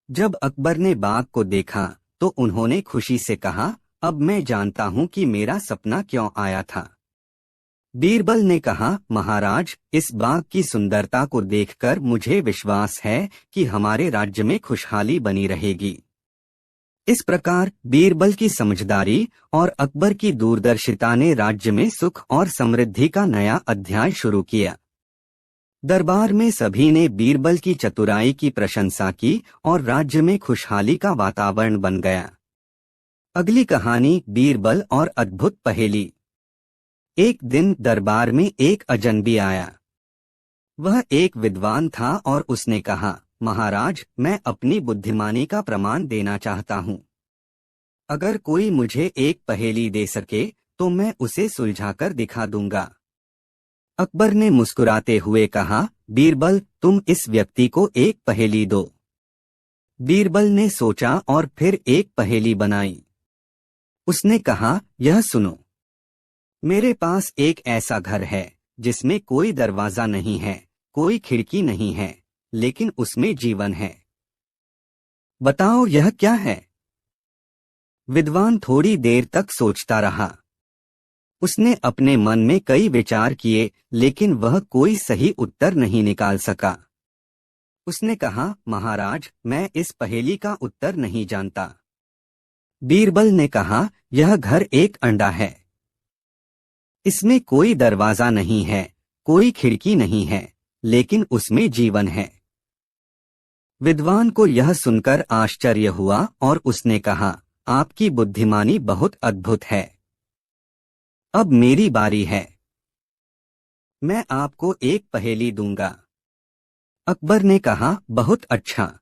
जब अकबर ने बाग को देखा तो उन्होंने खुशी से कहा, अब मैं जानता हूं कि मेरा सपना क्यों आया था। बीरबल ने कहा, महाराज, इस बाग की सुंदरता को देखकर मुझे विश्वास है कि हमारे राज्य में खुशहाली बनी रहेगी। इस प्रकार बीरबल की समझदारी और अकबर की दूरदर्शिता ने राज्य में सुख और समृद्धि का नया अध्याय शुरू किया। दरबार में सभी ने बीरबल की चतुराई की प्रशंसा की और राज्य में खुशहाली का वातावरण बन गया। अगली कहानी, बीरबल और अद्भुत पहेली। एक दिन दरबार में एक अजनबी आया। वह एक विद्वान था और उसने कहा, महाराज, मैं अपनी बुद्धिमानी का प्रमाण देना चाहता हूँ। अगर कोई मुझे एक पहेली दे सके तो मैं उसे सुलझाकर दिखा दूंगा। अकबर ने मुस्कुराते हुए कहा, बीरबल, तुम इस व्यक्ति को एक पहेली दो। बीरबल ने सोचा और फिर एक पहेली बनाई। उसने कहा, यह सुनो। मेरे पास एक ऐसा घर है जिसमें कोई दरवाजा नहीं है, कोई खिड़की नहीं है, लेकिन उसमें जीवन है। बताओ यह क्या है? विद्वान थोड़ी देर तक सोचता रहा। उसने अपने मन में कई विचार किए, लेकिन वह कोई सही उत्तर नहीं निकाल सका। उसने कहा, महाराज, मैं इस पहेली का उत्तर नहीं जानता। बीरबल ने कहा, यह घर एक अंडा है। इसमें कोई दरवाजा नहीं है, कोई खिड़की नहीं है, लेकिन उसमें जीवन है। विद्वान को यह सुनकर आश्चर्य हुआ और उसने कहा, आपकी बुद्धिमानी बहुत अद्भुत है। अब मेरी बारी है। मैं आपको एक पहेली दूंगा। अकबर ने कहा, बहुत अच्छा,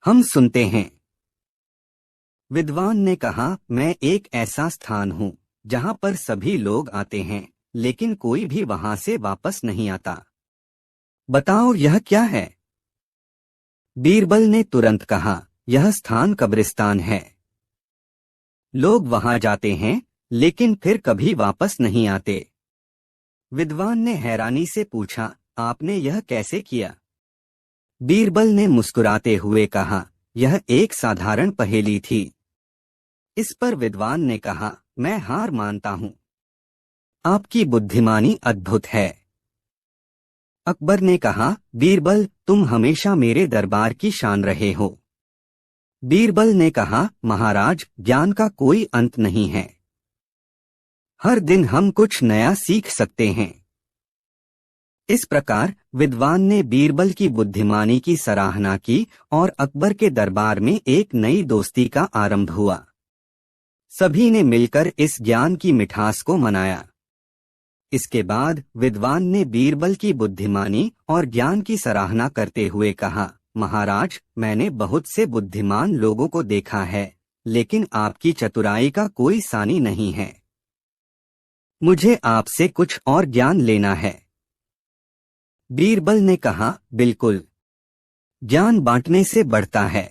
हम सुनते हैं। विद्वान ने कहा, मैं एक ऐसा स्थान हूँ जहाँ पर सभी लोग आते हैं, लेकिन कोई भी वहां से वापस नहीं आता। बताओ यह क्या है? बीरबल ने तुरंत कहा, यह स्थान कब्रिस्तान है। लोग वहां जाते हैं, लेकिन फिर कभी वापस नहीं आते। विद्वान ने हैरानी से पूछा, आपने यह कैसे किया? बीरबल ने मुस्कुराते हुए कहा, यह एक साधारण पहेली थी। इस पर विद्वान ने कहा, मैं हार मानता हूं। आपकी बुद्धिमानी अद्भुत है। अकबर ने कहा, बीरबल, तुम हमेशा मेरे दरबार की शान रहे हो। बीरबल ने कहा, महाराज, ज्ञान का कोई अंत नहीं है। हर दिन हम कुछ नया सीख सकते हैं। इस प्रकार विद्वान ने बीरबल की बुद्धिमानी की सराहना की और अकबर के दरबार में एक नई दोस्ती का आरंभ हुआ। सभी ने मिलकर इस ज्ञान की मिठास को मनाया। इसके बाद विद्वान ने बीरबल की बुद्धिमानी और ज्ञान की सराहना करते हुए कहा, महाराज, मैंने बहुत से बुद्धिमान लोगों को देखा है, लेकिन आपकी चतुराई का कोई सानी नहीं है। मुझे आपसे कुछ और ज्ञान लेना है। बीरबल ने कहा, बिल्कुल, ज्ञान बांटने से बढ़ता है।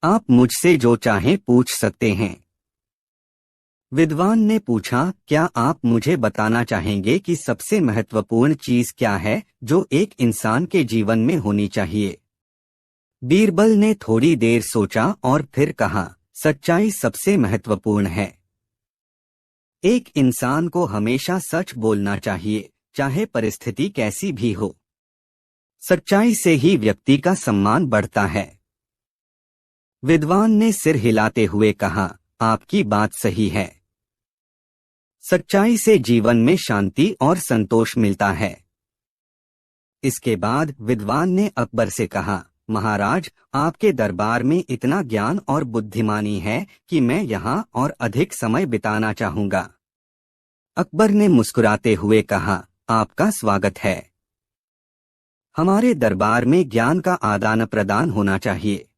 आप मुझसे जो चाहें पूछ सकते हैं। विद्वान ने पूछा, क्या आप मुझे बताना चाहेंगे कि सबसे महत्वपूर्ण चीज क्या है जो एक इंसान के जीवन में होनी चाहिए? बीरबल ने थोड़ी देर सोचा और फिर कहा, सच्चाई सबसे महत्वपूर्ण है। एक इंसान को हमेशा सच बोलना चाहिए, चाहे परिस्थिति कैसी भी हो। सच्चाई से ही व्यक्ति का सम्मान बढ़ता है। विद्वान ने सिर हिलाते हुए कहा, आपकी बात सही है। सच्चाई से जीवन में शांति और संतोष मिलता है। इसके बाद विद्वान ने अकबर से कहा, महाराज, आपके दरबार में इतना ज्ञान और बुद्धिमानी है कि मैं यहाँ और अधिक समय बिताना चाहूंगा। अकबर ने मुस्कुराते हुए कहा, आपका स्वागत है। हमारे दरबार में ज्ञान का आदान प्रदान होना चाहिए।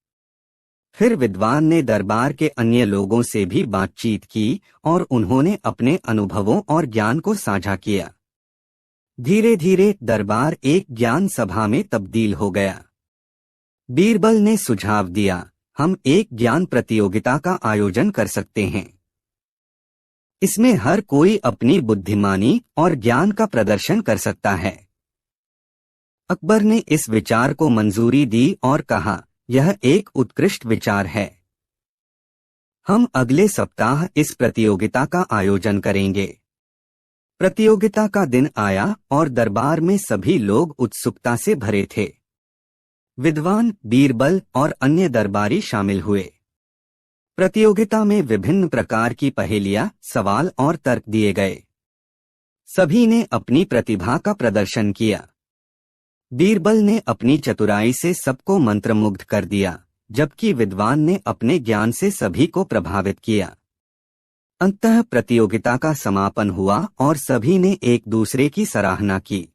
फिर विद्वान ने दरबार के अन्य लोगों से भी बातचीत की और उन्होंने अपने अनुभवों और ज्ञान को साझा किया। धीरे धीरे दरबार एक ज्ञान सभा में तब्दील हो गया। बीरबल ने सुझाव दिया, हम एक ज्ञान प्रतियोगिता का आयोजन कर सकते हैं। इसमें हर कोई अपनी बुद्धिमानी और ज्ञान का प्रदर्शन कर सकता है। अकबर ने इस विचार को मंजूरी दी और कहा, यह एक उत्कृष्ट विचार है। हम अगले सप्ताह इस प्रतियोगिता का आयोजन करेंगे। प्रतियोगिता का दिन आया और दरबार में सभी लोग उत्सुकता से भरे थे। विद्वान, बीरबल और अन्य दरबारी शामिल हुए। प्रतियोगिता में विभिन्न प्रकार की पहेलियां, सवाल और तर्क दिए गए। सभी ने अपनी प्रतिभा का प्रदर्शन किया। बीरबल ने अपनी चतुराई से सबको मंत्रमुग्ध कर दिया, जबकि विद्वान ने अपने ज्ञान से सभी को प्रभावित किया। अंततः प्रतियोगिता का समापन हुआ और सभी ने एक दूसरे की सराहना की।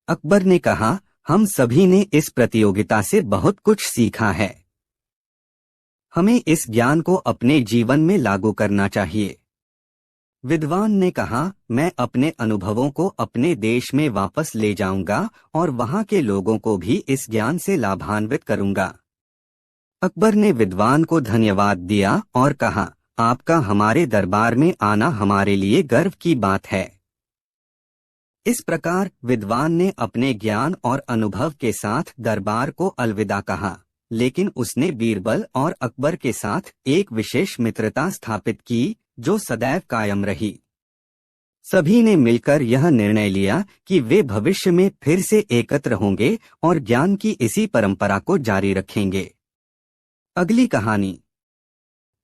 अकबर ने कहा, हम सभी ने इस प्रतियोगिता से बहुत कुछ सीखा है। हमें इस ज्ञान को अपने जीवन में लागू करना चाहिए। विद्वान ने कहा, मैं अपने अनुभवों को अपने देश में वापस ले जाऊंगा और वहां के लोगों को भी इस ज्ञान से लाभान्वित करूंगा। अकबर ने विद्वान को धन्यवाद दिया और कहा, आपका हमारे दरबार में आना हमारे लिए गर्व की बात है। इस प्रकार विद्वान ने अपने ज्ञान और अनुभव के साथ दरबार को अलविदा कहा, लेकिन उसने बीरबल और अकबर के साथ एक विशेष मित्रता स्थापित की जो सदैव कायम रही। सभी ने मिलकर यह निर्णय लिया कि वे भविष्य में फिर से एकत्र होंगे और ज्ञान की इसी परंपरा को जारी रखेंगे। अगली कहानी,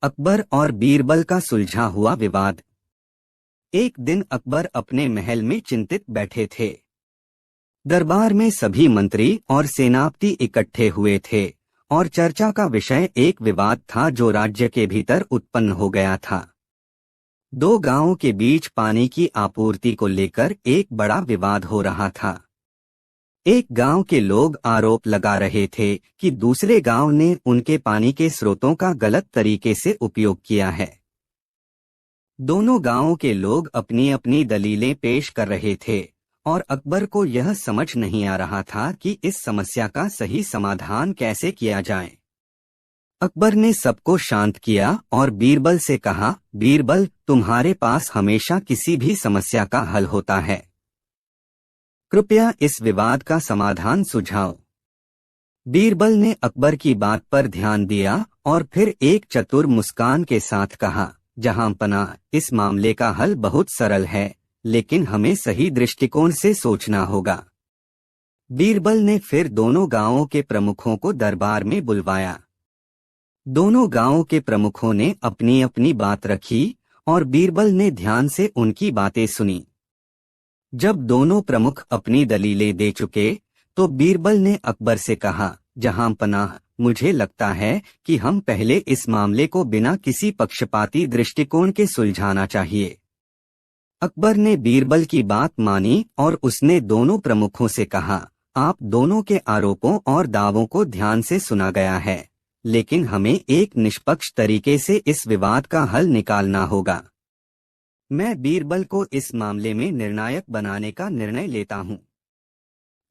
अकबर और बीरबल का सुलझा हुआ विवाद। एक दिन अकबर अपने महल में चिंतित बैठे थे। दरबार में सभी मंत्री और सेनापति इकट्ठे हुए थे और चर्चा का विषय एक विवाद था जो राज्य के भीतर उत्पन्न हो गया था। दो गांवों के बीच पानी की आपूर्ति को लेकर एक बड़ा विवाद हो रहा था। एक गांव के लोग आरोप लगा रहे थे कि दूसरे गांव ने उनके पानी के स्रोतों का गलत तरीके से उपयोग किया है। दोनों गांवों के लोग अपनी अपनी दलीलें पेश कर रहे थे और अकबर को यह समझ नहीं आ रहा था कि इस समस्या का सही समाधान कैसे किया जाए। अकबर ने सबको शांत किया और बीरबल से कहा, बीरबल, तुम्हारे पास हमेशा किसी भी समस्या का हल होता है। कृपया इस विवाद का समाधान सुझाओ। बीरबल ने अकबर की बात पर ध्यान दिया और फिर एक चतुर मुस्कान के साथ कहा, जहांपनाह, इस मामले का हल बहुत सरल है, लेकिन हमें सही दृष्टिकोण से सोचना होगा। बीरबल ने फिर दोनों गांवों के प्रमुखों को दरबार में बुलवाया। दोनों गांवों के प्रमुखों ने अपनी अपनी बात रखी और बीरबल ने ध्यान से उनकी बातें सुनी। जब दोनों प्रमुख अपनी दलीलें दे चुके तो बीरबल ने अकबर से कहा, जहांपनाह, मुझे लगता है कि हम पहले इस मामले को बिना किसी पक्षपाती दृष्टिकोण के सुलझाना चाहिए। अकबर ने बीरबल की बात मानी और उसने दोनों प्रमुखों से कहा, आप दोनों के आरोपों और दावों को ध्यान से सुना गया है, लेकिन हमें एक निष्पक्ष तरीके से इस विवाद का हल निकालना होगा। मैं बीरबल को इस मामले में निर्णायक बनाने का निर्णय लेता हूँ।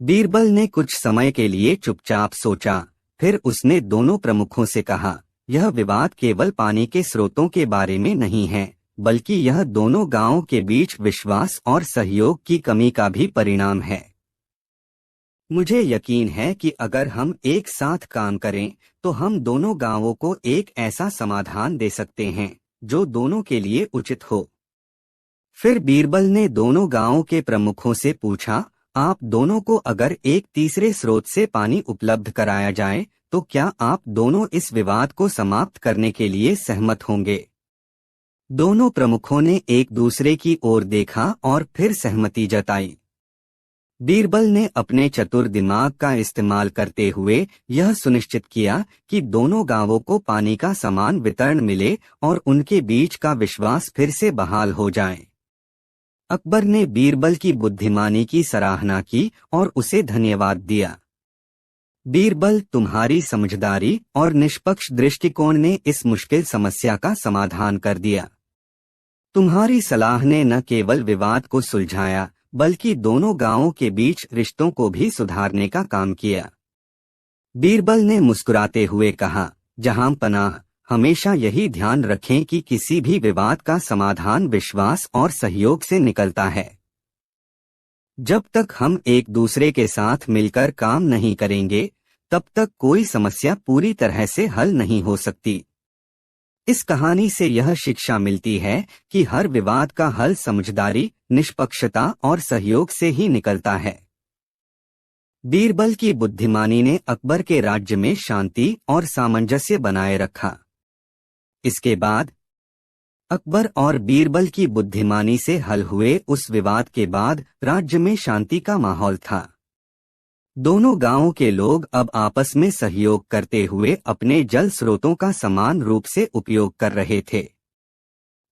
बीरबल ने कुछ समय के लिए चुपचाप सोचा, फिर उसने दोनों प्रमुखों से कहा, यह विवाद केवल पानी के स्रोतों के बारे में नहीं है, बल्कि यह दोनों गांवों के बीच विश्वास और सहयोग की कमी का भी परिणाम है। मुझे यकीन है कि अगर हम एक साथ काम करें तो हम दोनों गांवों को एक ऐसा समाधान दे सकते हैं जो दोनों के लिए उचित हो। फिर बीरबल ने दोनों गांवों के प्रमुखों से पूछा, आप दोनों को अगर एक तीसरे स्रोत से पानी उपलब्ध कराया जाए तो क्या आप दोनों इस विवाद को समाप्त करने के लिए सहमत होंगे? दोनों प्रमुखों ने एक दूसरे की ओर देखा और फिर सहमति जताई। बीरबल ने अपने चतुर दिमाग का इस्तेमाल करते हुए यह सुनिश्चित किया कि दोनों गांवों को पानी का समान वितरण मिले और उनके बीच का विश्वास फिर से बहाल हो जाए। अकबर ने बीरबल की बुद्धिमानी की सराहना की और उसे धन्यवाद दिया। बीरबल, तुम्हारी समझदारी और निष्पक्ष दृष्टिकोण ने इस मुश्किल समस्या का समाधान कर दिया। तुम्हारी सलाह ने न केवल विवाद को सुलझाया बल्कि दोनों गांवों के बीच रिश्तों को भी सुधारने का काम किया। बीरबल ने मुस्कुराते हुए कहा, जहां पनाह, हमेशा यही ध्यान रखें कि किसी भी विवाद का समाधान विश्वास और सहयोग से निकलता है। जब तक हम एक दूसरे के साथ मिलकर काम नहीं करेंगे तब तक कोई समस्या पूरी तरह से हल नहीं हो सकती। इस कहानी से यह शिक्षा मिलती है कि हर विवाद का हल समझदारी, निष्पक्षता और सहयोग से ही निकलता है। बीरबल की बुद्धिमानी ने अकबर के राज्य में शांति और सामंजस्य बनाए रखा। इसके बाद अकबर और बीरबल की बुद्धिमानी से हल हुए उस विवाद के बाद राज्य में शांति का माहौल था। दोनों गांवों के लोग अब आपस में सहयोग करते हुए अपने जल स्रोतों का समान रूप से उपयोग कर रहे थे।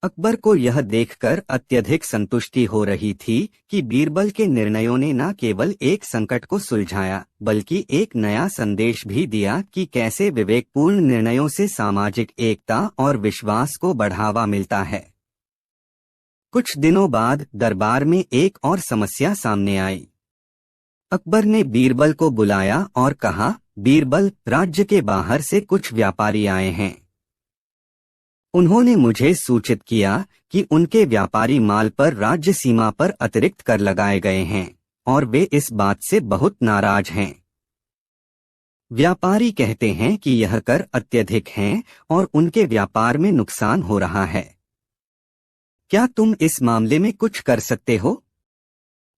अकबर को यह देखकर अत्यधिक संतुष्टि हो रही थी कि बीरबल के निर्णयों ने न केवल एक संकट को सुलझाया बल्कि एक नया संदेश भी दिया कि कैसे विवेकपूर्ण निर्णयों से सामाजिक एकता और विश्वास को बढ़ावा मिलता है। कुछ दिनों बाद दरबार में एक और समस्या सामने आई। अकबर ने बीरबल को बुलाया और कहा, बीरबल, राज्य के बाहर से कुछ व्यापारी आए हैं। उन्होंने मुझे सूचित किया कि उनके व्यापारी माल पर राज्य सीमा पर अतिरिक्त कर लगाए गए हैं और वे इस बात से बहुत नाराज हैं। व्यापारी कहते हैं कि यह कर अत्यधिक हैं और उनके व्यापार में नुकसान हो रहा है। क्या तुम इस मामले में कुछ कर सकते हो?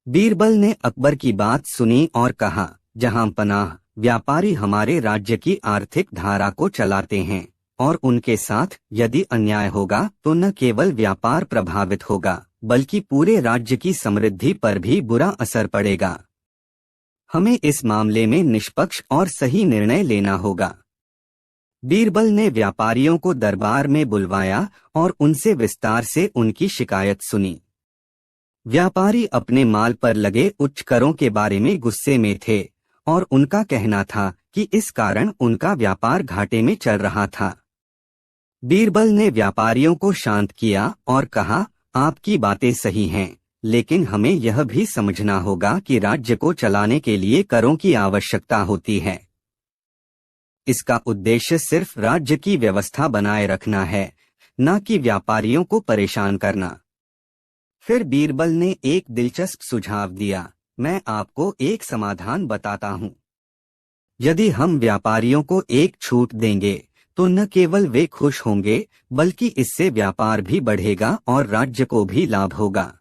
बीरबल ने अकबर की बात सुनी और कहा, जहां पनाह, व्यापारी हमारे राज्य की आर्थिक धारा को चलाते हैं और उनके साथ यदि अन्याय होगा तो न केवल व्यापार प्रभावित होगा बल्कि पूरे राज्य की समृद्धि पर भी बुरा असर पड़ेगा। हमें इस मामले में निष्पक्ष और सही निर्णय लेना होगा। बीरबल ने व्यापारियों को दरबार में बुलवाया और उनसे विस्तार से उनकी शिकायत सुनी। व्यापारी अपने माल पर लगे उच्च करों के बारे में गुस्से में थे और उनका कहना था कि इस कारण उनका व्यापार घाटे में चल रहा था। बीरबल ने व्यापारियों को शांत किया और कहा, आपकी बातें सही हैं, लेकिन हमें यह भी समझना होगा कि राज्य को चलाने के लिए करों की आवश्यकता होती है। इसका उद्देश्य सिर्फ राज्य की व्यवस्था बनाए रखना है, न कि व्यापारियों को परेशान करना। फिर बीरबल ने एक दिलचस्प सुझाव दिया, मैं आपको एक समाधान बताता हूँ। यदि हम व्यापारियों को एक छूट देंगे तो न केवल वे खुश होंगे बल्कि इससे व्यापार भी बढ़ेगा और राज्य को भी लाभ होगा।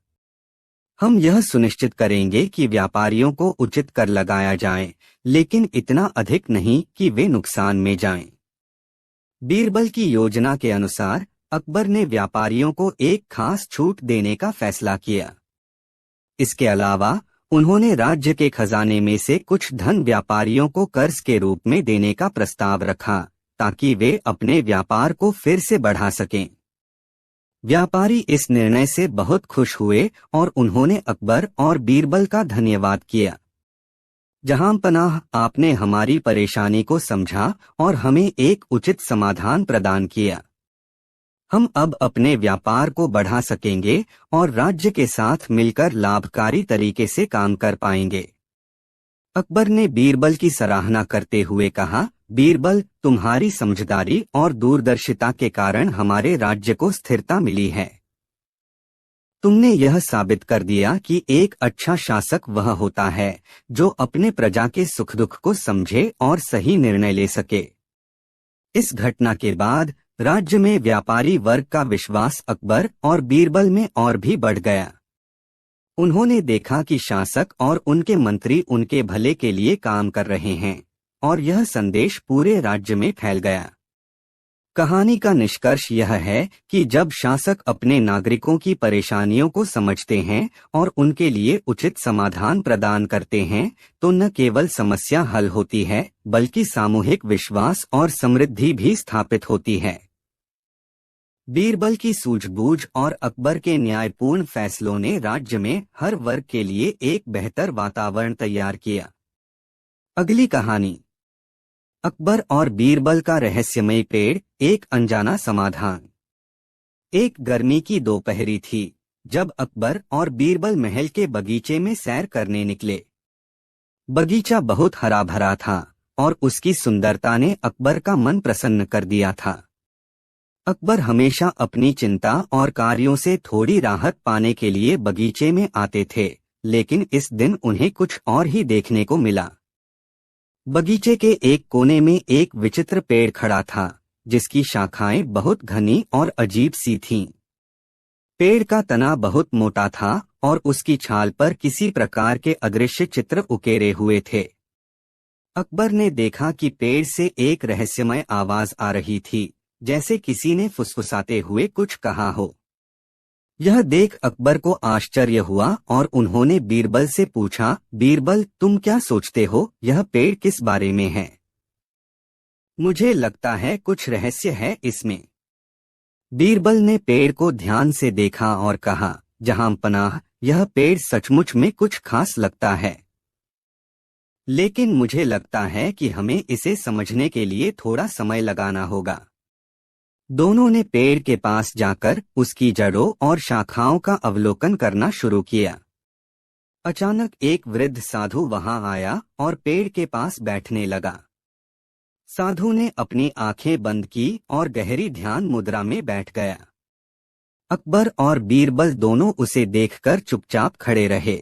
हम यह सुनिश्चित करेंगे कि व्यापारियों को उचित कर लगाया जाए, लेकिन इतना अधिक नहीं कि वे नुकसान में जाएं। बीरबल की योजना के अनुसार अकबर ने व्यापारियों को एक खास छूट देने का फैसला किया। इसके अलावा उन्होंने राज्य के खजाने में से कुछ धन व्यापारियों को कर्ज के रूप में देने का प्रस्ताव रखा ताकि वे अपने व्यापार को फिर से बढ़ा सकें। व्यापारी इस निर्णय से बहुत खुश हुए और उन्होंने अकबर और बीरबल का धन्यवाद किया। जहां पनाह, आपने हमारी परेशानी को समझा और हमें एक उचित समाधान प्रदान किया। हम अब अपने व्यापार को बढ़ा सकेंगे और राज्य के साथ मिलकर लाभकारी तरीके से काम कर पाएंगे। अकबर ने बीरबल की सराहना करते हुए कहा, बीरबल, तुम्हारी समझदारी और दूरदर्शिता के कारण हमारे राज्य को स्थिरता मिली है। तुमने यह साबित कर दिया कि एक अच्छा शासक वह होता है जो अपने प्रजा के सुख दुख को समझे और सही निर्णय ले सके। इस घटना के बाद राज्य में व्यापारी वर्ग का विश्वास अकबर और बीरबल में और भी बढ़ गया। उन्होंने देखा कि शासक और उनके मंत्री उनके भले के लिए काम कर रहे हैं और यह संदेश पूरे राज्य में फैल गया। कहानी का निष्कर्ष यह है कि जब शासक अपने नागरिकों की परेशानियों को समझते हैं और उनके लिए उचित समाधान प्रदान करते हैं तो न केवल समस्या हल होती है बल्कि सामूहिक विश्वास और समृद्धि भी स्थापित होती है। बीरबल की सूझबूझ और अकबर के न्यायपूर्ण फैसलों ने राज्य में हर वर्ग के लिए एक बेहतर वातावरण तैयार किया। अगली कहानी, अकबर और बीरबल का रहस्यमय पेड़, एक अनजाना समाधान। एक गर्मी की दोपहरी थी जब अकबर और बीरबल महल के बगीचे में सैर करने निकले। बगीचा बहुत हरा भरा था और उसकी सुंदरता ने अकबर का मन प्रसन्न कर दिया था। अकबर हमेशा अपनी चिंता और कार्यों से थोड़ी राहत पाने के लिए बगीचे में आते थे, लेकिन इस दिन उन्हें कुछ और ही देखने को मिला। बगीचे के एक कोने में एक विचित्र पेड़ खड़ा था जिसकी शाखाएं बहुत घनी और अजीब सी थीं। पेड़ का तना बहुत मोटा था और उसकी छाल पर किसी प्रकार के अदृश्य चित्र उकेरे हुए थे। अकबर ने देखा कि पेड़ से एक रहस्यमय आवाज आ रही थी, जैसे किसी ने फुसफुसाते हुए कुछ कहा हो। यह देख अकबर को आश्चर्य हुआ और उन्होंने बीरबल से पूछा, बीरबल, तुम क्या सोचते हो, यह पेड़ किस बारे में है? मुझे लगता है कुछ रहस्य है इसमें। बीरबल ने पेड़ को ध्यान से देखा और कहा, जहां पनाह, यह पेड़ सचमुच में कुछ खास लगता है, लेकिन मुझे लगता है कि हमें इसे समझने के लिए थोड़ा समय लगाना होगा। दोनों ने पेड़ के पास जाकर उसकी जड़ों और शाखाओं का अवलोकन करना शुरू किया। अचानक एक वृद्ध साधु वहां आया और पेड़ के पास बैठने लगा। साधु ने अपनी आंखें बंद की और गहरी ध्यान मुद्रा में बैठ गया। अकबर और बीरबल दोनों उसे देखकर चुपचाप खड़े रहे।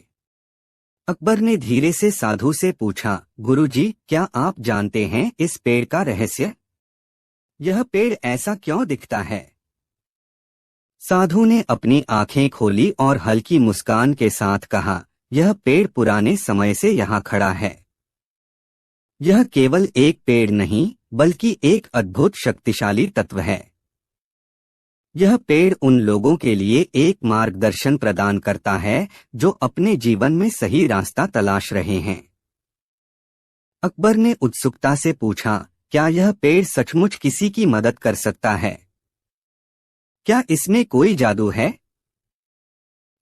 अकबर ने धीरे से साधु से पूछा, गुरुजी, क्या आप जानते हैं इस पेड़ का रहस्य? यह पेड़ ऐसा क्यों दिखता है? साधु ने अपनी आंखें खोली और हल्की मुस्कान के साथ कहा, यह पेड़ पुराने समय से यहाँ खड़ा है। यह केवल एक पेड़ नहीं बल्कि एक अद्भुत शक्तिशाली तत्व है। यह पेड़ उन लोगों के लिए एक मार्गदर्शन प्रदान करता है जो अपने जीवन में सही रास्ता तलाश रहे हैं। अकबर ने उत्सुकता से पूछा, क्या यह पेड़ सचमुच किसी की मदद कर सकता है? क्या इसमें कोई जादू है?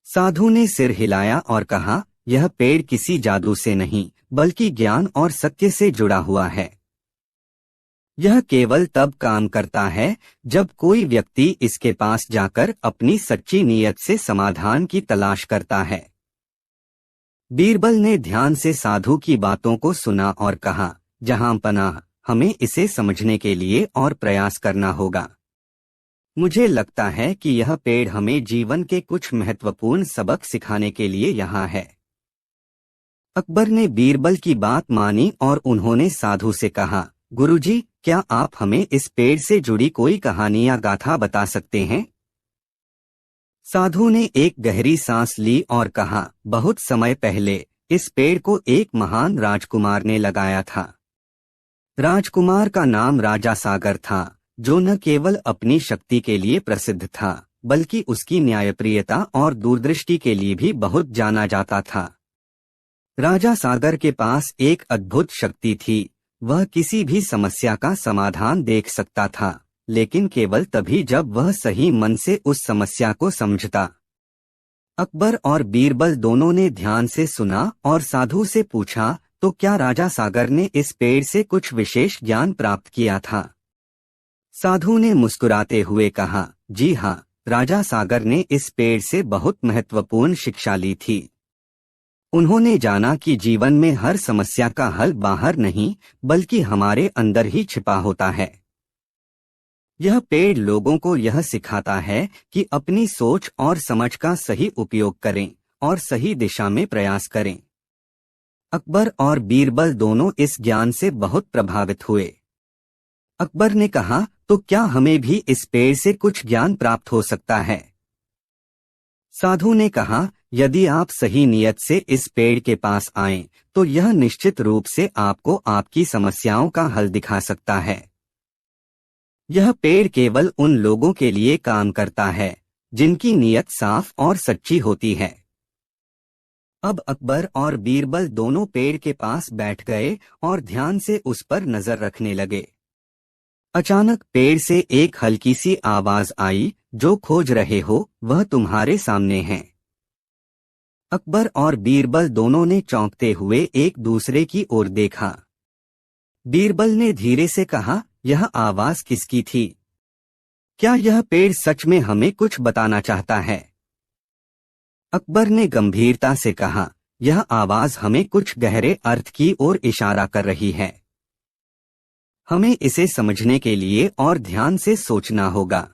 साधु ने सिर हिलाया और कहा, यह पेड़ किसी जादू से नहीं बल्कि ज्ञान और सत्य से जुड़ा हुआ है। यह केवल तब काम करता है जब कोई व्यक्ति इसके पास जाकर अपनी सच्ची नीयत से समाधान की तलाश करता है। बीरबल ने ध्यान से साधु की बातों को सुना और कहा, जहां पनाह, हमें इसे समझने के लिए और प्रयास करना होगा। मुझे लगता है कि यह पेड़ हमें जीवन के कुछ महत्वपूर्ण सबक सिखाने के लिए यहाँ है। अकबर ने बीरबल की बात मानी और उन्होंने साधु से कहा, गुरुजी, क्या आप हमें इस पेड़ से जुड़ी कोई कहानी या गाथा बता सकते हैं? साधु ने एक गहरी सांस ली और कहा, बहुत समय पहले इस पेड़ को एक महान राजकुमार ने लगाया था। राजकुमार का नाम राजा सागर था, जो न केवल अपनी शक्ति के लिए प्रसिद्ध था बल्कि उसकी न्यायप्रियता और दूरदृष्टि के लिए भी बहुत जाना जाता था। राजा सागर के पास एक अद्भुत शक्ति थी, वह किसी भी समस्या का समाधान देख सकता था, लेकिन केवल तभी जब वह सही मन से उस समस्या को समझता। अकबर और बीरबल दोनों ने ध्यान से सुना और साधु से पूछा, तो क्या राजा सागर ने इस पेड़ से कुछ विशेष ज्ञान प्राप्त किया था? साधु ने मुस्कुराते हुए कहा, जी हाँ, राजा सागर ने इस पेड़ से बहुत महत्वपूर्ण शिक्षा ली थी। उन्होंने जाना कि जीवन में हर समस्या का हल बाहर नहीं बल्कि हमारे अंदर ही छिपा होता है। यह पेड़ लोगों को यह सिखाता है कि अपनी सोच और समझ का सही उपयोग करें और सही दिशा में प्रयास करें। अकबर और बीरबल दोनों इस ज्ञान से बहुत प्रभावित हुए। अकबर ने कहा, तो क्या हमें भी इस पेड़ से कुछ ज्ञान प्राप्त हो सकता है? साधु ने कहा, यदि आप सही नियत से इस पेड़ के पास आएं, तो यह निश्चित रूप से आपको आपकी समस्याओं का हल दिखा सकता है। यह पेड़ केवल उन लोगों के लिए काम करता है जिनकी नीयत साफ और सच्ची होती है। अब अकबर और बीरबल दोनों पेड़ के पास बैठ गए और ध्यान से उस पर नजर रखने लगे। अचानक पेड़ से एक हल्की सी आवाज आई, जो खोज रहे हो वह तुम्हारे सामने है। अकबर और बीरबल दोनों ने चौंकते हुए एक दूसरे की ओर देखा। बीरबल ने धीरे से कहा, यह आवाज किसकी थी? क्या यह पेड़ सच में हमें कुछ बताना चाहता है? अकबर ने गंभीरता से कहा, यह आवाज हमें कुछ गहरे अर्थ की ओर इशारा कर रही है। हमें इसे समझने के लिए और ध्यान से सोचना होगा।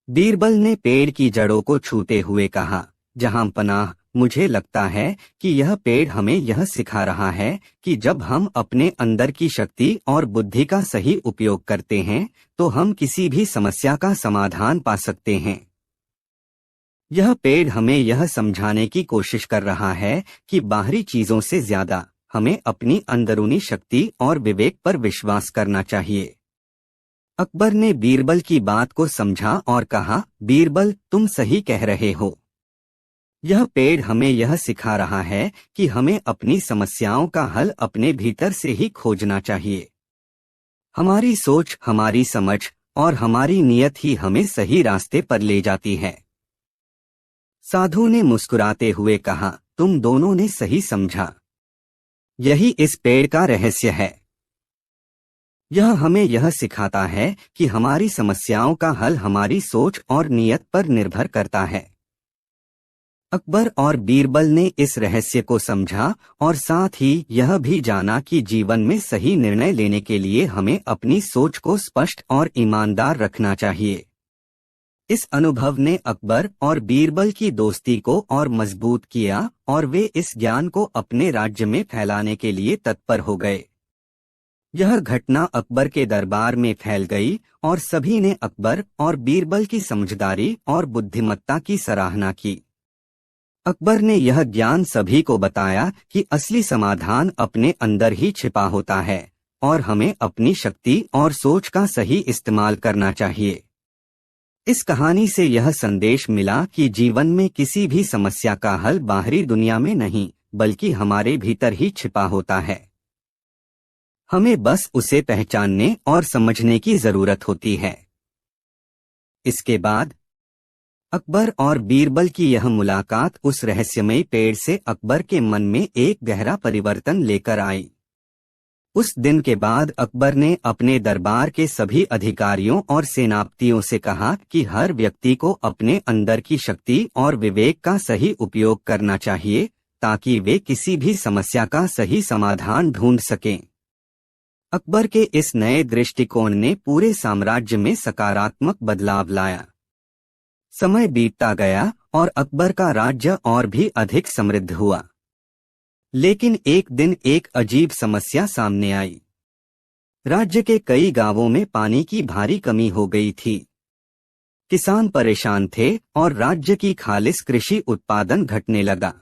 बीरबल ने पेड़ की जड़ों को छूते हुए कहा, जहां पनाह, मुझे लगता है कि यह पेड़ हमें यह सिखा रहा है कि जब हम अपने अंदर की शक्ति और बुद्धि का सही उपयोग करते हैं, तो हम किसी भी समस्या का समाधान पा सकते हैं। यह पेड़ हमें यह समझाने की कोशिश कर रहा है कि बाहरी चीजों से ज्यादा हमें अपनी अंदरूनी शक्ति और विवेक पर विश्वास करना चाहिए। अकबर ने बीरबल की बात को समझा और कहा, बीरबल, तुम सही कह रहे हो। यह पेड़ हमें यह सिखा रहा है कि हमें अपनी समस्याओं का हल अपने भीतर से ही खोजना चाहिए। हमारी सोच, हमारी समझ और हमारी नीयत ही हमें सही रास्ते पर ले जाती है। साधु ने मुस्कुराते हुए कहा, तुम दोनों ने सही समझा। यही इस पेड़ का रहस्य है। यह हमें यह सिखाता है कि हमारी समस्याओं का हल हमारी सोच और नीयत पर निर्भर करता है। अकबर और बीरबल ने इस रहस्य को समझा और साथ ही यह भी जाना कि जीवन में सही निर्णय लेने के लिए हमें अपनी सोच को स्पष्ट और ईमानदार रखना चाहिए। इस अनुभव ने अकबर और बीरबल की दोस्ती को और मजबूत किया और वे इस ज्ञान को अपने राज्य में फैलाने के लिए तत्पर हो गए। यह घटना अकबर के दरबार में फैल गई और सभी ने अकबर और बीरबल की समझदारी और बुद्धिमत्ता की सराहना की। अकबर ने यह ज्ञान सभी को बताया कि असली समाधान अपने अंदर ही छिपा होता है और हमें अपनी शक्ति और सोच का सही इस्तेमाल करना चाहिए। इस कहानी से यह संदेश मिला कि जीवन में किसी भी समस्या का हल बाहरी दुनिया में नहीं, बल्कि हमारे भीतर ही छिपा होता है। हमें बस उसे पहचानने और समझने की जरूरत होती है। इसके बाद अकबर और बीरबल की यह मुलाकात उस रहस्यमयी पेड़ से अकबर के मन में एक गहरा परिवर्तन लेकर आई। उस दिन के बाद अकबर ने अपने दरबार के सभी अधिकारियों और सेनापतियों से कहा कि हर व्यक्ति को अपने अंदर की शक्ति और विवेक का सही उपयोग करना चाहिए, ताकि वे किसी भी समस्या का सही समाधान ढूंढ सकें। अकबर के इस नए दृष्टिकोण ने पूरे साम्राज्य में सकारात्मक बदलाव लाया। समय बीतता गया और अकबर का राज्य और भी अधिक समृद्ध हुआ। लेकिन एक दिन एक अजीब समस्या सामने आई। राज्य के कई गांवों में पानी की भारी कमी हो गई थी। किसान परेशान थे और राज्य की खालिस कृषि उत्पादन घटने लगा।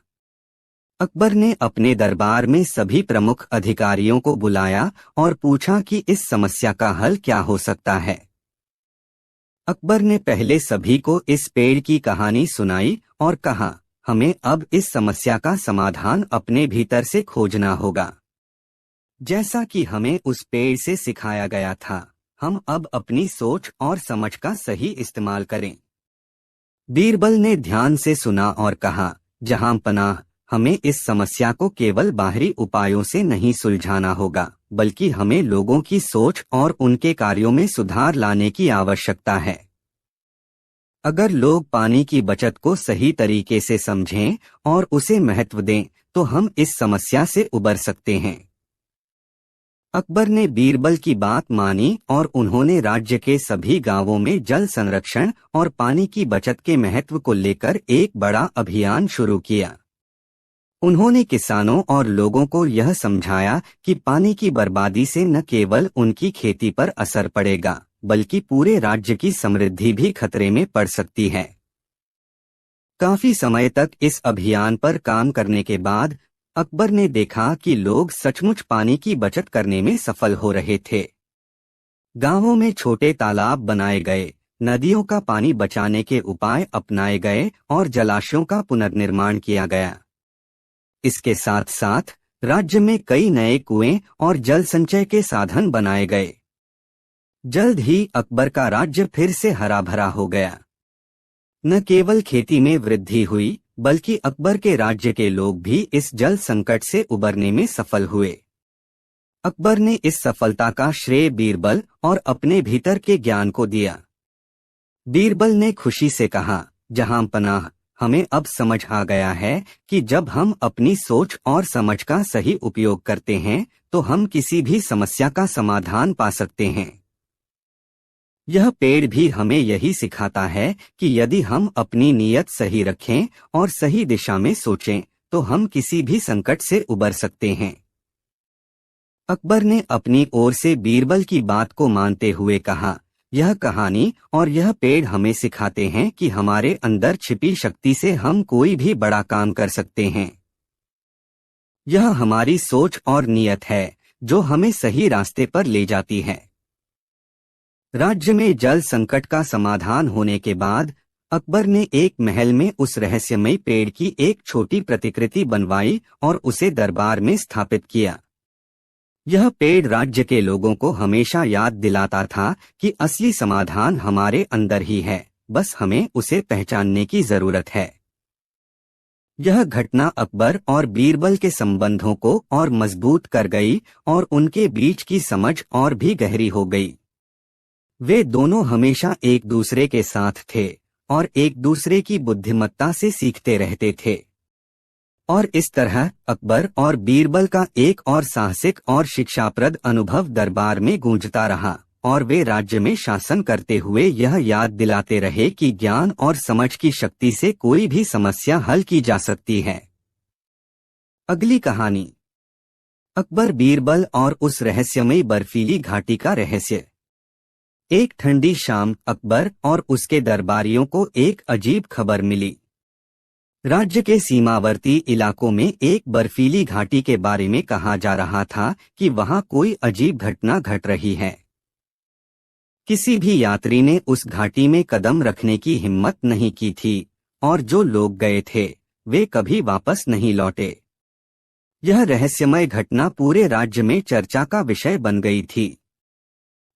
अकबर ने अपने दरबार में सभी प्रमुख अधिकारियों को बुलाया और पूछा कि इस समस्या का हल क्या हो सकता है। अकबर ने पहले सभी को इस पेड़ की कहानी सुनाई और कहा, हमें अब इस समस्या का समाधान अपने भीतर से खोजना होगा। जैसा कि हमें उस पेड़ से सिखाया गया था, हम अब अपनी सोच और समझ का सही इस्तेमाल करें। बीरबल ने ध्यान से सुना और कहा, जहां पनाह, हमें इस समस्या को केवल बाहरी उपायों से नहीं सुलझाना होगा, बल्कि हमें लोगों की सोच और उनके कार्यों में सुधार लाने की आवश्यकता है। अगर लोग पानी की बचत को सही तरीके से समझें और उसे महत्व दें, तो हम इस समस्या से उबर सकते हैं। अकबर ने बीरबल की बात मानी और उन्होंने राज्य के सभी गांवों में जल संरक्षण और पानी की बचत के महत्व को लेकर एक बड़ा अभियान शुरू किया। उन्होंने किसानों और लोगों को यह समझाया कि पानी की बर्बादी से न केवल उनकी खेती पर असर पड़ेगा, बल्कि पूरे राज्य की समृद्धि भी खतरे में पड़ सकती है। काफी समय तक इस अभियान पर काम करने के बाद अकबर ने देखा कि लोग सचमुच पानी की बचत करने में सफल हो रहे थे। गांवों में छोटे तालाब बनाए गए, नदियों का पानी बचाने के उपाय अपनाए गए और जलाशयों का पुनर्निर्माण किया गया। इसके साथ साथ राज्य में कई नए कुएं और जल संचय के साधन बनाए गए। जल्द ही अकबर का राज्य फिर से हरा भरा हो गया। न केवल खेती में वृद्धि हुई, बल्कि अकबर के राज्य के लोग भी इस जल संकट से उबरने में सफल हुए। अकबर ने इस सफलता का श्रेय बीरबल और अपने भीतर के ज्ञान को दिया। बीरबल ने खुशी से कहा, जहां पनाह, हमें अब समझ आ गया है कि जब हम अपनी सोच और समझ का सही उपयोग करते हैं तो हम किसी भी समस्या का समाधान पा सकते हैं। यह पेड़ भी हमें यही सिखाता है कि यदि हम अपनी नीयत सही रखें और सही दिशा में सोचें तो हम किसी भी संकट से उबर सकते हैं। अकबर ने अपनी ओर से बीरबल की बात को मानते हुए कहा, यह कहानी और यह पेड़ हमें सिखाते हैं कि हमारे अंदर छिपी शक्ति से हम कोई भी बड़ा काम कर सकते हैं। यह हमारी सोच और नीयत है जो हमें सही रास्ते पर ले जाती है। राज्य में जल संकट का समाधान होने के बाद अकबर ने एक महल में उस रहस्यमयी पेड़ की एक छोटी प्रतिकृति बनवाई और उसे दरबार में स्थापित किया। यह पेड़ राज्य के लोगों को हमेशा याद दिलाता था कि असली समाधान हमारे अंदर ही है, बस हमें उसे पहचानने की जरूरत है। यह घटना अकबर और बीरबल के संबंधों को और मजबूत कर गई और उनके बीच की समझ और भी गहरी हो गई। वे दोनों हमेशा एक दूसरे के साथ थे और एक दूसरे की बुद्धिमत्ता से सीखते रहते थे। और इस तरह अकबर और बीरबल का एक और साहसिक और शिक्षाप्रद अनुभव दरबार में गूंजता रहा और वे राज्य में शासन करते हुए यह याद दिलाते रहे कि ज्ञान और समझ की शक्ति से कोई भी समस्या हल की जा सकती है। अगली कहानी, अकबर बीरबल और उस रहस्यमयी बर्फीली घाटी का रहस्य। एक ठंडी शाम अकबर और उसके दरबारियों को एक अजीब खबर मिली। राज्य के सीमावर्ती इलाकों में एक बर्फीली घाटी के बारे में कहा जा रहा था कि वहां कोई अजीब घटना घट रही है। किसी भी यात्री ने उस घाटी में कदम रखने की हिम्मत नहीं की थी और जो लोग गए थे वे कभी वापस नहीं लौटे। यह रहस्यमय घटना पूरे राज्य में चर्चा का विषय बन गई थी।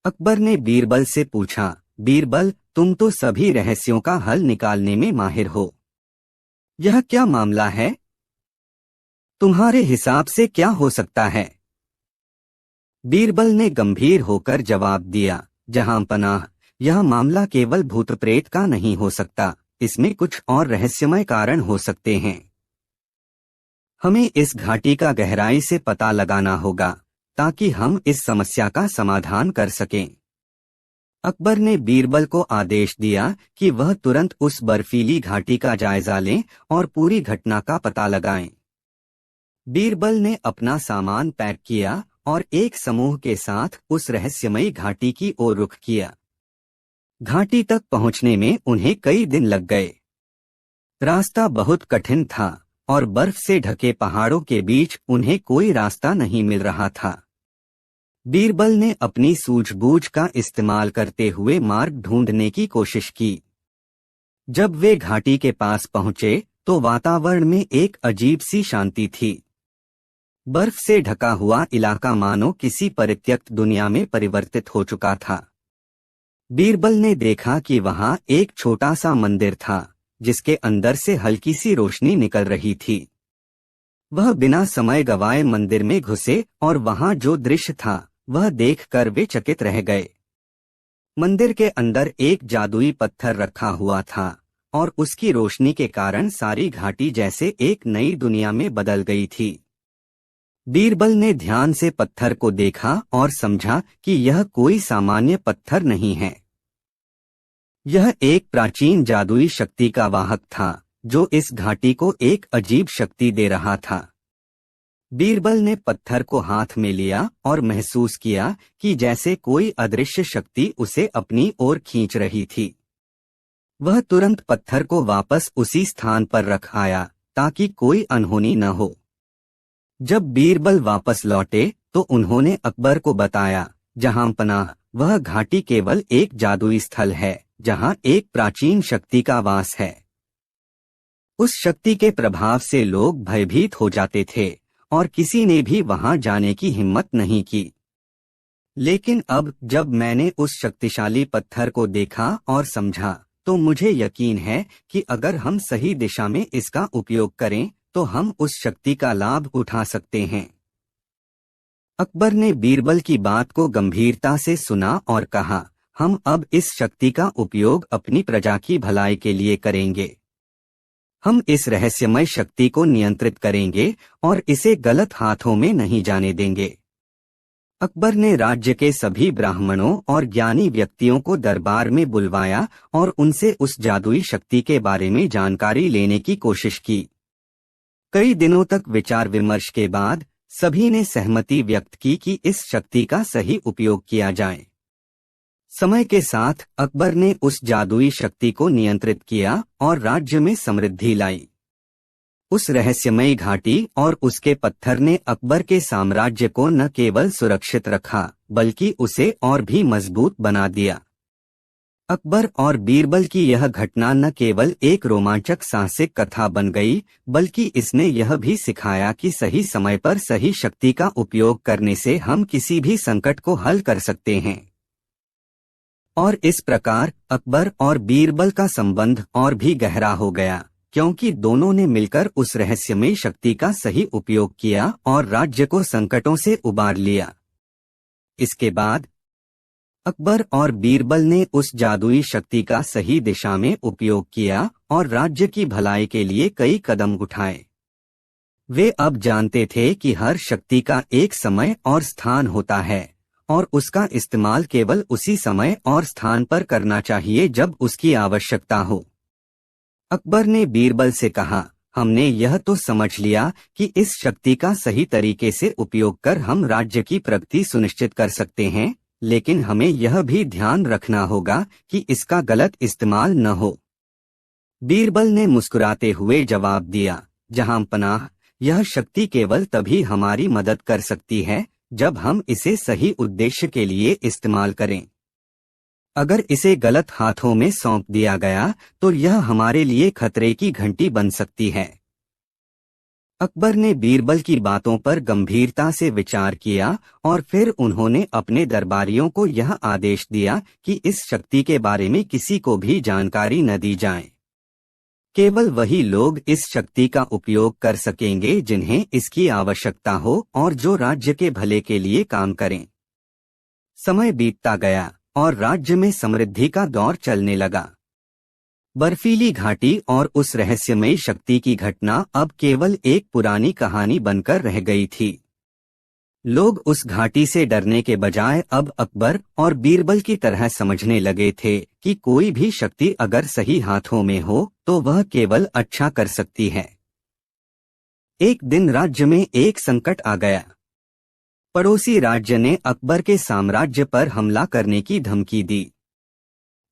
अकबर ने बीरबल से पूछा, बीरबल, तुम तो सभी रहस्यों का हल निकालने में माहिर हो, यह क्या मामला है? तुम्हारे हिसाब से क्या हो सकता है? बीरबल ने गंभीर होकर जवाब दिया, जहां पनाह, यह मामला केवल भूत प्रेत का नहीं हो सकता, इसमें कुछ और रहस्यमय कारण हो सकते हैं। हमें इस घाटी का गहराई से पता लगाना होगा ताकि हम इस समस्या का समाधान कर सकें। अकबर ने बीरबल को आदेश दिया कि वह तुरंत उस बर्फीली घाटी का जायजा लें और पूरी घटना का पता लगाएं। बीरबल ने अपना सामान पैक किया और एक समूह के साथ उस रहस्यमयी घाटी की ओर रुख किया। घाटी तक पहुंचने में उन्हें कई दिन लग गए। रास्ता बहुत कठिन था और बर्फ से ढके पहाड़ों के बीच उन्हें कोई रास्ता नहीं मिल रहा था। बीरबल ने अपनी सूझबूझ का इस्तेमाल करते हुए मार्ग ढूंढने की कोशिश की। जब वे घाटी के पास पहुंचे तो वातावरण में एक अजीब सी शांति थी। बर्फ से ढका हुआ इलाका मानो किसी परित्यक्त दुनिया में परिवर्तित हो चुका था। बीरबल ने देखा कि वहां एक छोटा सा मंदिर था जिसके अंदर से हल्की सी रोशनी निकल रही थी। वह बिना समय गवाए मंदिर में घुसे और वहां जो दृश्य था वह देखकर वे चकित रह गए। मंदिर के अंदर एक जादुई पत्थर रखा हुआ था और उसकी रोशनी के कारण सारी घाटी जैसे एक नई दुनिया में बदल गई थी। बीरबल ने ध्यान से पत्थर को देखा और समझा कि यह कोई सामान्य पत्थर नहीं है। यह एक प्राचीन जादुई शक्ति का वाहक था, जो इस घाटी को एक अजीब शक्ति दे रहा था। बीरबल ने पत्थर को हाथ में लिया और महसूस किया कि जैसे कोई अदृश्य शक्ति उसे अपनी ओर खींच रही थी। वह तुरंत पत्थर को वापस उसी स्थान पर रख आया ताकि कोई अनहोनी न हो। जब बीरबल वापस लौटे तो उन्होंने अकबर को बताया, जहांपनाह, वह घाटी केवल एक जादुई स्थल है जहां एक प्राचीन शक्ति का वास है। उस शक्ति के प्रभाव से लोग भयभीत हो जाते थे और किसी ने भी वहां जाने की हिम्मत नहीं की। लेकिन अब जब मैंने उस शक्तिशाली पत्थर को देखा और समझा, तो मुझे यकीन है कि अगर हम सही दिशा में इसका उपयोग करें तो हम उस शक्ति का लाभ उठा सकते हैं। अकबर ने बीरबल की बात को गंभीरता से सुना और कहा, हम अब इस शक्ति का उपयोग अपनी प्रजा की भलाई के लिए करेंगे। हम इस रहस्यमय शक्ति को नियंत्रित करेंगे और इसे गलत हाथों में नहीं जाने देंगे। अकबर ने राज्य के सभी ब्राह्मणों और ज्ञानी व्यक्तियों को दरबार में बुलवाया और उनसे उस जादुई शक्ति के बारे में जानकारी लेने की कोशिश की। कई दिनों तक विचार विमर्श के बाद सभी ने सहमति व्यक्त की कि इस शक्ति का सही उपयोग किया जाए। समय के साथ अकबर ने उस जादुई शक्ति को नियंत्रित किया और राज्य में समृद्धि लाई। उस रहस्यमयी घाटी और उसके पत्थर ने अकबर के साम्राज्य को न केवल सुरक्षित रखा बल्कि उसे और भी मजबूत बना दिया। अकबर और बीरबल की यह घटना न केवल एक रोमांचक साहसिक कथा बन गई, बल्कि इसने यह भी सिखाया कि सही समय पर सही शक्ति का उपयोग करने से हम किसी भी संकट को हल कर सकते हैं। और इस प्रकार अकबर और बीरबल का संबंध और भी गहरा हो गया, क्योंकि दोनों ने मिलकर उस रहस्यमय शक्ति का सही उपयोग किया और राज्य को संकटों से उबार लिया। इसके बाद अकबर और बीरबल ने उस जादुई शक्ति का सही दिशा में उपयोग किया और राज्य की भलाई के लिए कई कदम उठाए। वे अब जानते थे कि हर शक्ति का एक समय और स्थान होता है और उसका इस्तेमाल केवल उसी समय और स्थान पर करना चाहिए जब उसकी आवश्यकता हो। अकबर ने बीरबल से कहा, हमने यह तो समझ लिया कि इस शक्ति का सही तरीके से उपयोग कर हम राज्य की प्रगति सुनिश्चित कर सकते हैं, लेकिन हमें यह भी ध्यान रखना होगा कि इसका गलत इस्तेमाल न हो। बीरबल ने मुस्कुराते हुए जवाब दिया, जहांपनाह, यह शक्ति केवल तभी हमारी मदद कर सकती है जब हम इसे सही उद्देश्य के लिए इस्तेमाल करें। अगर इसे गलत हाथों में सौंप दिया गया तो यह हमारे लिए खतरे की घंटी बन सकती है। अकबर ने बीरबल की बातों पर गंभीरता से विचार किया और फिर उन्होंने अपने दरबारियों को यह आदेश दिया कि इस शक्ति के बारे में किसी को भी जानकारी न दी जाए। केवल वही लोग इस शक्ति का उपयोग कर सकेंगे जिन्हें इसकी आवश्यकता हो और जो राज्य के भले के लिए काम करें। समय बीतता गया और राज्य में समृद्धि का दौर चलने लगा। बर्फीली घाटी और उस रहस्यमयी शक्ति की घटना अब केवल एक पुरानी कहानी बनकर रह गई थी। लोग उस घाटी से डरने के बजाय अब अकबर और बीरबल की तरह समझने लगे थे कि कोई भी शक्ति अगर सही हाथों में हो तो वह केवल अच्छा कर सकती है। एक दिन राज्य में एक संकट आ गया। पड़ोसी राज्य ने अकबर के साम्राज्य पर हमला करने की धमकी दी।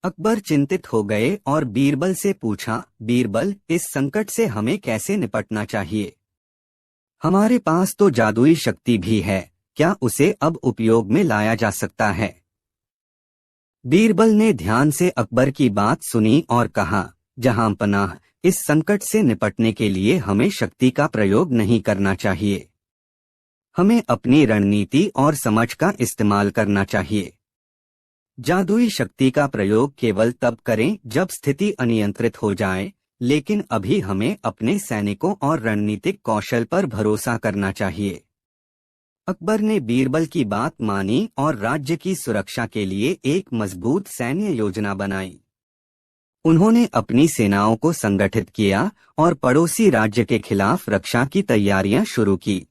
अकबर चिंतित हो गए और बीरबल से पूछा, बीरबल, इस संकट से हमें कैसे निपटना चाहिए? हमारे पास तो जादुई शक्ति भी है, क्या उसे अब उपयोग में लाया जा सकता है? बीरबल ने ध्यान से अकबर की बात सुनी और कहा, जहांपनाह, इस संकट से निपटने के लिए हमें शक्ति का प्रयोग नहीं करना चाहिए। हमें अपनी रणनीति और समझ का इस्तेमाल करना चाहिए। जादुई शक्ति का प्रयोग केवल तब करें जब स्थिति अनियंत्रित हो जाए, लेकिन अभी हमें अपने सैनिकों और रणनीतिक कौशल पर भरोसा करना चाहिए। अकबर ने बीरबल की बात मानी और राज्य की सुरक्षा के लिए एक मजबूत सैन्य योजना बनाई। उन्होंने अपनी सेनाओं को संगठित किया और पड़ोसी राज्य के खिलाफ रक्षा की तैयारियां शुरू की।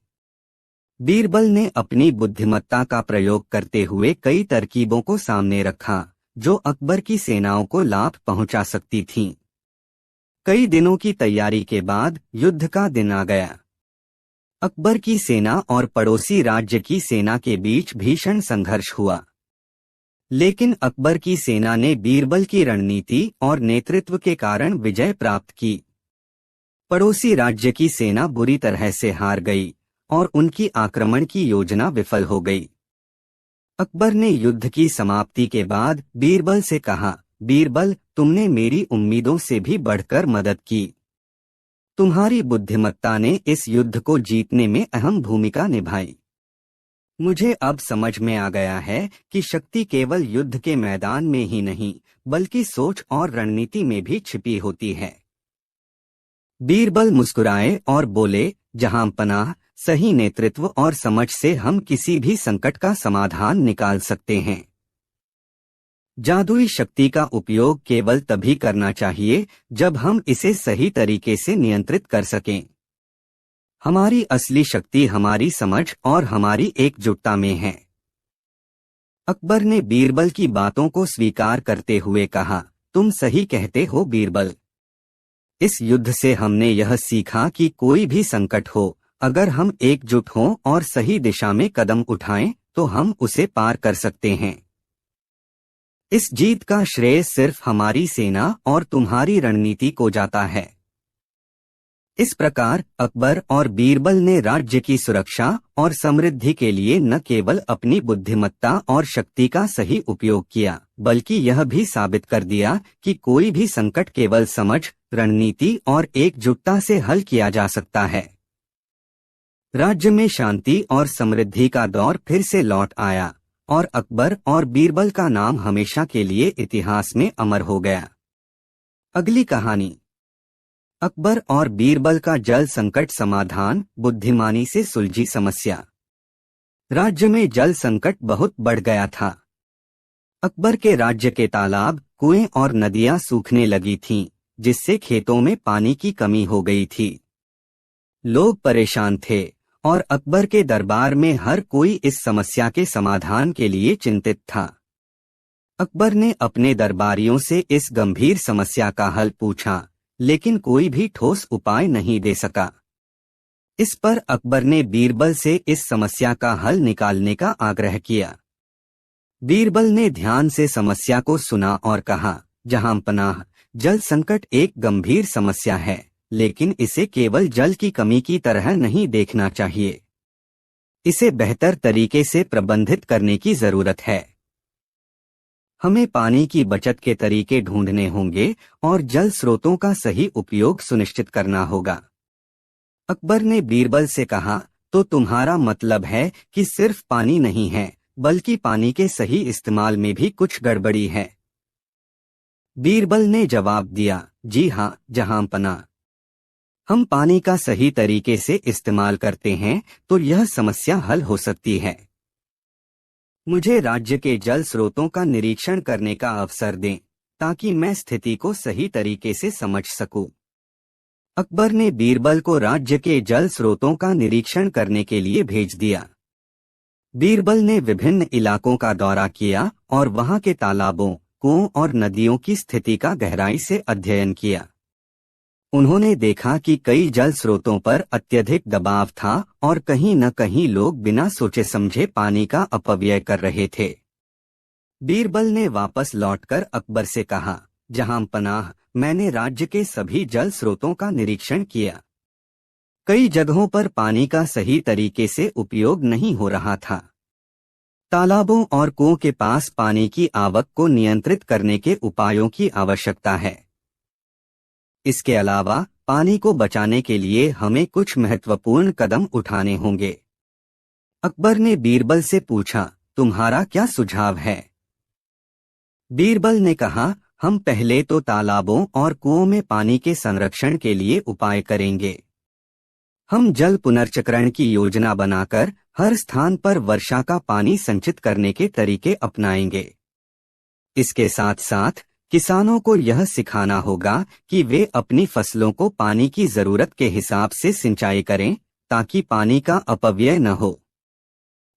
बीरबल ने अपनी बुद्धिमत्ता का प्रयोग करते हुए कई तरकीबों को सामने रखा जो अकबर की सेनाओं को लाभ पहुंचा सकती थीं। कई दिनों की तैयारी के बाद युद्ध का दिन आ गया। अकबर की सेना और पड़ोसी राज्य की सेना के बीच भीषण संघर्ष हुआ, लेकिन अकबर की सेना ने बीरबल की रणनीति और नेतृत्व के कारण विजय प्राप्त की। पड़ोसी राज्य की सेना बुरी तरह से हार गई और उनकी आक्रमण की योजना विफल हो गई। अकबर ने युद्ध की समाप्ति के बाद बीरबल से कहा, बीरबल, तुमने मेरी उम्मीदों से भी बढ़कर मदद की। तुम्हारी बुद्धिमत्ता ने इस युद्ध को जीतने में अहम भूमिका निभाई। मुझे अब समझ में आ गया है कि शक्ति केवल युद्ध के मैदान में ही नहीं बल्कि सोच और रणनीति में भी छिपी होती है। बीरबल मुस्कुराए और बोले, जहांपनाह, सही नेतृत्व और समझ से हम किसी भी संकट का समाधान निकाल सकते हैं। जादुई शक्ति का उपयोग केवल तभी करना चाहिए जब हम इसे सही तरीके से नियंत्रित कर सकें। हमारी असली शक्ति हमारी समझ और हमारी एकजुटता में है। अकबर ने बीरबल की बातों को स्वीकार करते हुए कहा, तुम सही कहते हो बीरबल। इस युद्ध से हमने यह सीखा कि कोई भी संकट हो, अगर हम एकजुट हों और सही दिशा में कदम उठाएं तो हम उसे पार कर सकते हैं। इस जीत का श्रेय सिर्फ हमारी सेना और तुम्हारी रणनीति को जाता है। इस प्रकार अकबर और बीरबल ने राज्य की सुरक्षा और समृद्धि के लिए न केवल अपनी बुद्धिमत्ता और शक्ति का सही उपयोग किया, बल्कि यह भी साबित कर दिया कि कोई भी संकट केवल समझ, रणनीति और एकजुटता से हल किया जा सकता है। राज्य में शांति और समृद्धि का दौर फिर से लौट आया और अकबर और बीरबल का नाम हमेशा के लिए इतिहास में अमर हो गया। अगली कहानी, अकबर और बीरबल का जल संकट समाधान, बुद्धिमानी से सुलझी समस्या। राज्य में जल संकट बहुत बढ़ गया था। अकबर के राज्य के तालाब, कुएं और नदियां सूखने लगी थीं, जिससे खेतों में पानी की कमी हो गई थी। लोग परेशान थे और अकबर के दरबार में हर कोई इस समस्या के समाधान के लिए चिंतित था। अकबर ने अपने दरबारियों से इस गंभीर समस्या का हल पूछा, लेकिन कोई भी ठोस उपाय नहीं दे सका। इस पर अकबर ने बीरबल से इस समस्या का हल निकालने का आग्रह किया। बीरबल ने ध्यान से समस्या को सुना और कहा, जहांपनाह, जल संकट एक गंभीर समस्या है, लेकिन इसे केवल जल की कमी की तरह नहीं देखना चाहिए। इसे बेहतर तरीके से प्रबंधित करने की जरूरत है। हमें पानी की बचत के तरीके ढूंढने होंगे और जल स्रोतों का सही उपयोग सुनिश्चित करना होगा। अकबर ने बीरबल से कहा, तो तुम्हारा मतलब है कि सिर्फ पानी नहीं है, बल्कि पानी के सही इस्तेमाल में भी कुछ गड़बड़ी है। बीरबल ने जवाब दिया, जी हाँ जहांपनाह, हम पानी का सही तरीके से इस्तेमाल करते हैं तो यह समस्या हल हो सकती है। मुझे राज्य के जल स्रोतों का निरीक्षण करने का अवसर दें ताकि मैं स्थिति को सही तरीके से समझ सकूं। अकबर ने बीरबल को राज्य के जल स्रोतों का निरीक्षण करने के लिए भेज दिया। बीरबल ने विभिन्न इलाकों का दौरा किया और वहां के तालाबों, कुओं और नदियों की स्थिति का गहराई से अध्ययन किया। उन्होंने देखा कि कई जल स्रोतों पर अत्यधिक दबाव था और कहीं न कहीं लोग बिना सोचे समझे पानी का अपव्यय कर रहे थे। बीरबल ने वापस लौटकर अकबर से कहा, जहांपनाह, मैंने राज्य के सभी जल स्रोतों का निरीक्षण किया। कई जगहों पर पानी का सही तरीके से उपयोग नहीं हो रहा था। तालाबों और कुओं के पास पानी की आवक को नियंत्रित करने के उपायों की आवश्यकता है। इसके अलावा पानी को बचाने के लिए हमें कुछ महत्वपूर्ण कदम उठाने होंगे। अकबर ने बीरबल से पूछा, तुम्हारा क्या सुझाव है? बीरबल ने कहा, हम पहले तो तालाबों और कुओं में पानी के संरक्षण के लिए उपाय करेंगे। हम जल पुनर्चक्रण की योजना बनाकर हर स्थान पर वर्षा का पानी संचित करने के तरीके अपनाएंगे। इसके साथ साथ किसानों को यह सिखाना होगा कि वे अपनी फसलों को पानी की जरूरत के हिसाब से सिंचाई करें ताकि पानी का अपव्यय न हो।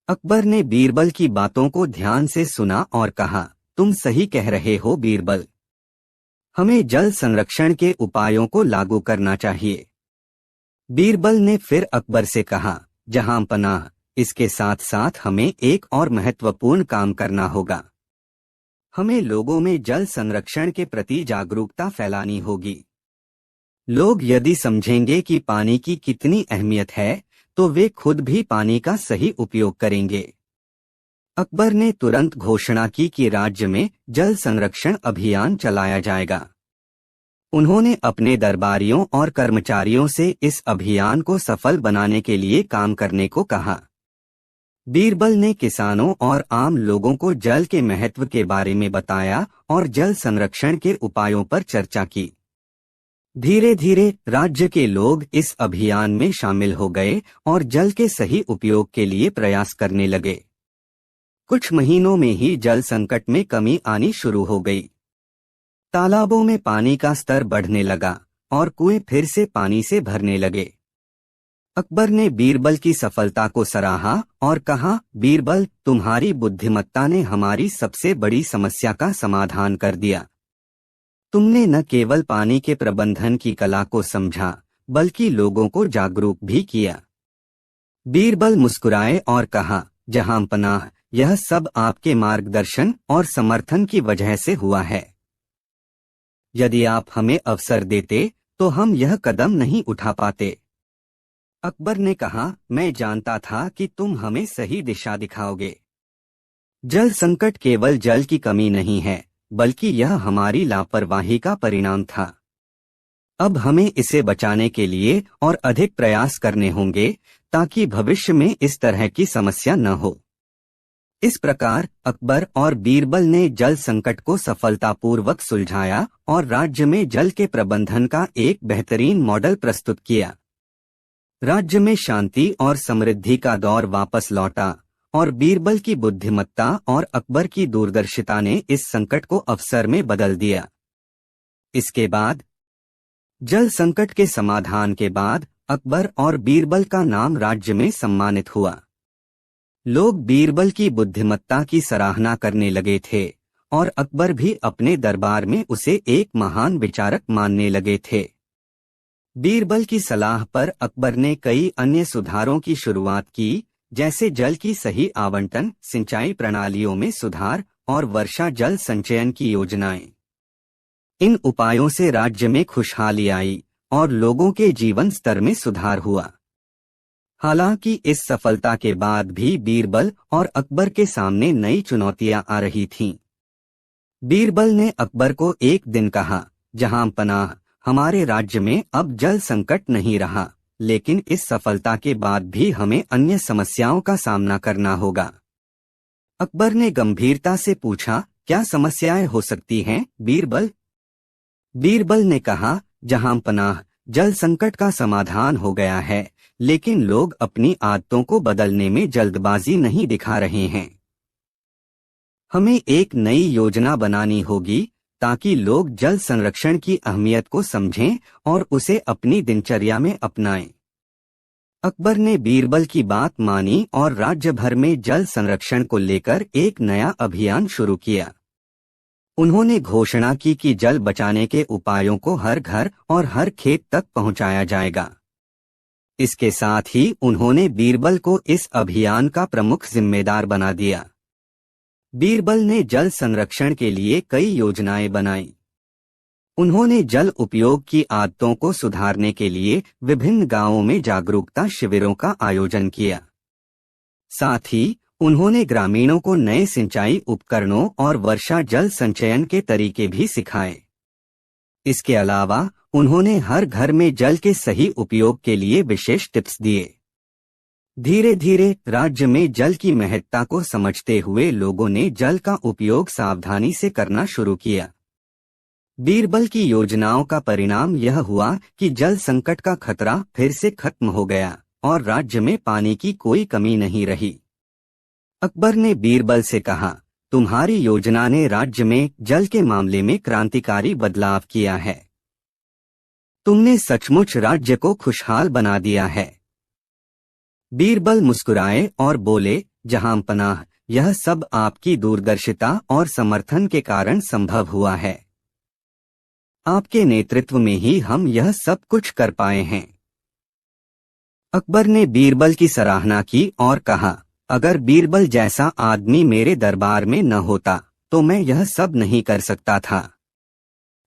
अकबर ने बीरबल की बातों को ध्यान से सुना और कहा, तुम सही कह रहे हो बीरबल। हमें जल संरक्षण के उपायों को लागू करना चाहिए। बीरबल ने फिर अकबर से कहा, जहां पनाह, इसके साथ साथ हमें एक और महत्वपूर्ण काम करना होगा। हमें लोगों में जल संरक्षण के प्रति जागरूकता फैलानी होगी। लोग यदि समझेंगे कि पानी की कितनी अहमियत है, तो वे खुद भी पानी का सही उपयोग करेंगे। अकबर ने तुरंत घोषणा की कि राज्य में जल संरक्षण अभियान चलाया जाएगा। उन्होंने अपने दरबारियों और कर्मचारियों से इस अभियान को सफल बनाने के लिए काम करने को कहा। बीरबल ने किसानों और आम लोगों को जल के महत्व के बारे में बताया और जल संरक्षण के उपायों पर चर्चा की। धीरे धीरे राज्य के लोग इस अभियान में शामिल हो गए और जल के सही उपयोग के लिए प्रयास करने लगे। कुछ महीनों में ही जल संकट में कमी आनी शुरू हो गई। तालाबों में पानी का स्तर बढ़ने लगा और कुएं फिर से पानी से भरने लगे। अकबर ने बीरबल की सफलता को सराहा और कहा, बीरबल, तुम्हारी बुद्धिमत्ता ने हमारी सबसे बड़ी समस्या का समाधान कर दिया। तुमने न केवल पानी के प्रबंधन की कला को समझा, बल्कि लोगों को जागरूक भी किया। बीरबल मुस्कुराए और कहा, जहां पनाह, यह सब आपके मार्गदर्शन और समर्थन की वजह से हुआ है। यदि आप हमें अवसर देते तो हम यह कदम नहीं उठा पाते। अकबर ने कहा, मैं जानता था कि तुम हमें सही दिशा दिखाओगे। जल संकट केवल जल की कमी नहीं है, बल्कि यह हमारी लापरवाही का परिणाम था। अब हमें इसे बचाने के लिए और अधिक प्रयास करने होंगे ताकि भविष्य में इस तरह की समस्या न हो। इस प्रकार अकबर और बीरबल ने जल संकट को सफलतापूर्वक सुलझाया और राज्य में जल के प्रबंधन का एक बेहतरीन मॉडल प्रस्तुत किया। राज्य में शांति और समृद्धि का दौर वापस लौटा और बीरबल की बुद्धिमत्ता और अकबर की दूरदर्शिता ने इस संकट को अवसर में बदल दिया। इसके बाद जल संकट के समाधान के बाद अकबर और बीरबल का नाम राज्य में सम्मानित हुआ। लोग बीरबल की बुद्धिमत्ता की सराहना करने लगे थे और अकबर भी अपने दरबार में उसे एक महान विचारक मानने लगे थे। बीरबल की सलाह पर अकबर ने कई अन्य सुधारों की शुरुआत की, जैसे जल की सही आवंटन, सिंचाई प्रणालियों में सुधार और वर्षा जल संचयन की योजनाएं। इन उपायों से राज्य में खुशहाली आई और लोगों के जीवन स्तर में सुधार हुआ। हालांकि इस सफलता के बाद भी बीरबल और अकबर के सामने नई चुनौतियां आ रही थीं। बीरबल ने अकबर को एक दिन कहा, जहां पनाह, हमारे राज्य में अब जल संकट नहीं रहा, लेकिन इस सफलता के बाद भी हमें अन्य समस्याओं का सामना करना होगा। अकबर ने गंभीरता से पूछा, क्या समस्याएं हो सकती हैं, बीरबल? बीरबल ने कहा, जहां पनाह, जल संकट का समाधान हो गया है, लेकिन लोग अपनी आदतों को बदलने में जल्दबाजी नहीं दिखा रहे हैं। हमें एक नई योजना बनानी होगी ताकि लोग जल संरक्षण की अहमियत को समझें और उसे अपनी दिनचर्या में अपनाएं। अकबर ने बीरबल की बात मानी और राज्य भर में जल संरक्षण को लेकर एक नया अभियान शुरू किया। उन्होंने घोषणा की कि जल बचाने के उपायों को हर घर और हर खेत तक पहुंचाया जाएगा। इसके साथ ही उन्होंने बीरबल को इस अभियान का प्रमुख जिम्मेदार बना दिया। बीरबल ने जल संरक्षण के लिए कई योजनाएं बनाई। उन्होंने जल उपयोग की आदतों को सुधारने के लिए विभिन्न गांवों में जागरूकता शिविरों का आयोजन किया। साथ ही उन्होंने ग्रामीणों को नए सिंचाई उपकरणों और वर्षा जल संचयन के तरीके भी सिखाए। इसके अलावा उन्होंने हर घर में जल के सही उपयोग के लिए विशेष टिप्स दिए। धीरे धीरे राज्य में जल की महत्ता को समझते हुए लोगों ने जल का उपयोग सावधानी से करना शुरू किया। बीरबल की योजनाओं का परिणाम यह हुआ कि जल संकट का खतरा फिर से खत्म हो गया और राज्य में पानी की कोई कमी नहीं रही। अकबर ने बीरबल से कहा, तुम्हारी योजना ने राज्य में जल के मामले में क्रांतिकारी बदलाव किया है। तुमने सचमुच राज्य को खुशहाल बना दिया है। बीरबल मुस्कुराए और बोले, जहां पनाह, यह सब आपकी दूरदर्शिता और समर्थन के कारण संभव हुआ है। आपके नेतृत्व में ही हम यह सब कुछ कर पाए हैं। अकबर ने बीरबल की सराहना की और कहा, अगर बीरबल जैसा आदमी मेरे दरबार में न होता तो मैं यह सब नहीं कर सकता था।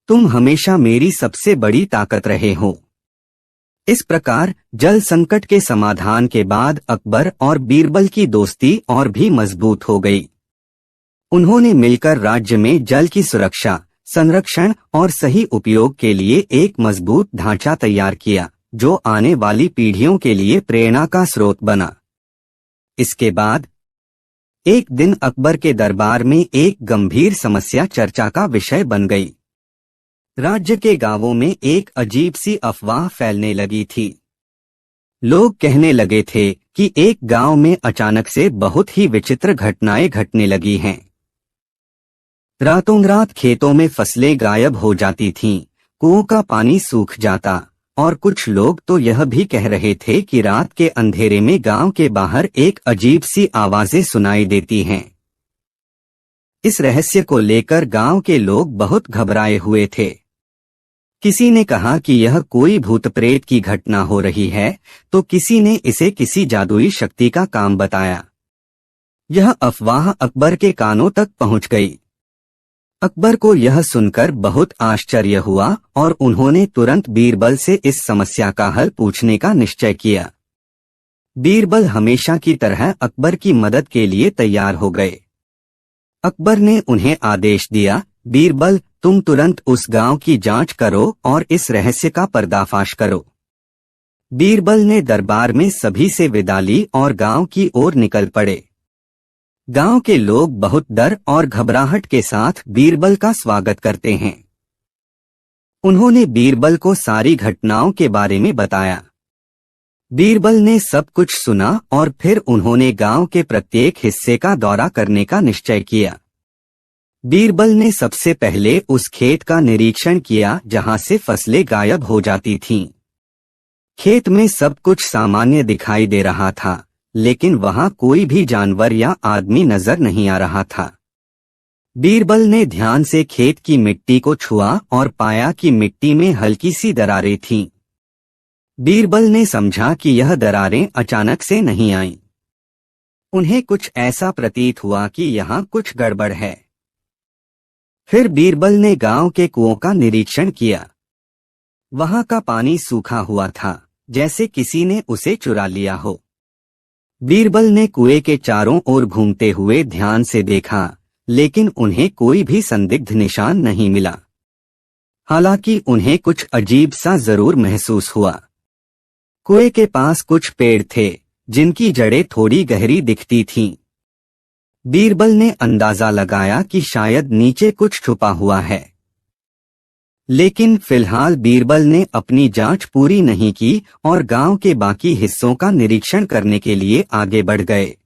तुम हमेशा मेरी सबसे बड़ी ताकत रहे हो। इस प्रकार जल संकट के समाधान के बाद अकबर और बीरबल की दोस्ती और भी मजबूत हो गई। उन्होंने मिलकर राज्य में जल की सुरक्षा, संरक्षण और सही उपयोग के लिए एक मजबूत ढांचा तैयार किया, जो आने वाली पीढ़ियों के लिए प्रेरणा का स्रोत बना। इसके बाद एक दिन अकबर के दरबार में एक गंभीर समस्या चर्चा का विषय बन गई। राज्य के गांवों में एक अजीब सी अफवाह फैलने लगी थी। लोग कहने लगे थे कि एक गांव में अचानक से बहुत ही विचित्र घटनाएं घटने लगी हैं। रातों रात खेतों में फसलें गायब हो जाती थीं, कुओं का पानी सूख जाता, और कुछ लोग तो यह भी कह रहे थे कि रात के अंधेरे में गांव के बाहर एक अजीब सी आवाजें सुनाई देती हैं। इस रहस्य को लेकर गांव के लोग बहुत घबराए हुए थे। किसी ने कहा कि यह कोई भूत प्रेत की घटना हो रही है, तो किसी ने इसे किसी जादुई शक्ति का काम बताया। यह अफवाह अकबर के कानों तक पहुंच गई। अकबर को यह सुनकर बहुत आश्चर्य हुआ और उन्होंने तुरंत बीरबल से इस समस्या का हल पूछने का निश्चय किया। बीरबल हमेशा की तरह अकबर की मदद के लिए तैयार हो गए। अकबर ने उन्हें आदेश दिया, बीरबल, तुम तुरंत उस गांव की जांच करो और इस रहस्य का पर्दाफाश करो। बीरबल ने दरबार में सभी से विदा ली और गांव की ओर निकल पड़े। गांव के लोग बहुत डर और घबराहट के साथ बीरबल का स्वागत करते हैं। उन्होंने बीरबल को सारी घटनाओं के बारे में बताया। बीरबल ने सब कुछ सुना और फिर उन्होंने गांव के प्रत्येक हिस्से का दौरा करने का निश्चय किया। बीरबल ने सबसे पहले उस खेत का निरीक्षण किया जहां से फसलें गायब हो जाती थीं। खेत में सब कुछ सामान्य दिखाई दे रहा था, लेकिन वहां कोई भी जानवर या आदमी नजर नहीं आ रहा था। बीरबल ने ध्यान से खेत की मिट्टी को छुआ और पाया कि मिट्टी में हल्की सी दरारें थीं। बीरबल ने समझा कि यह दरारें अचानक से नहीं आईं। उन्हें कुछ ऐसा प्रतीत हुआ कि यहाँ कुछ गड़बड़ है। फिर बीरबल ने गांव के कुओं का निरीक्षण किया। वहां का पानी सूखा हुआ था, जैसे किसी ने उसे चुरा लिया हो। बीरबल ने कुएं के चारों ओर घूमते हुए ध्यान से देखा, लेकिन उन्हें कोई भी संदिग्ध निशान नहीं मिला। हालांकि उन्हें कुछ अजीब सा जरूर महसूस हुआ। कुएं के पास कुछ पेड़ थे, जिनकी जड़ें थोड़ी गहरी दिखती थीं। बीरबल ने अंदाजा लगाया कि शायद नीचे कुछ छुपा हुआ है। लेकिन फिलहाल बीरबल ने अपनी जांच पूरी नहीं की और गांव के बाकी हिस्सों का निरीक्षण करने के लिए आगे बढ़ गए।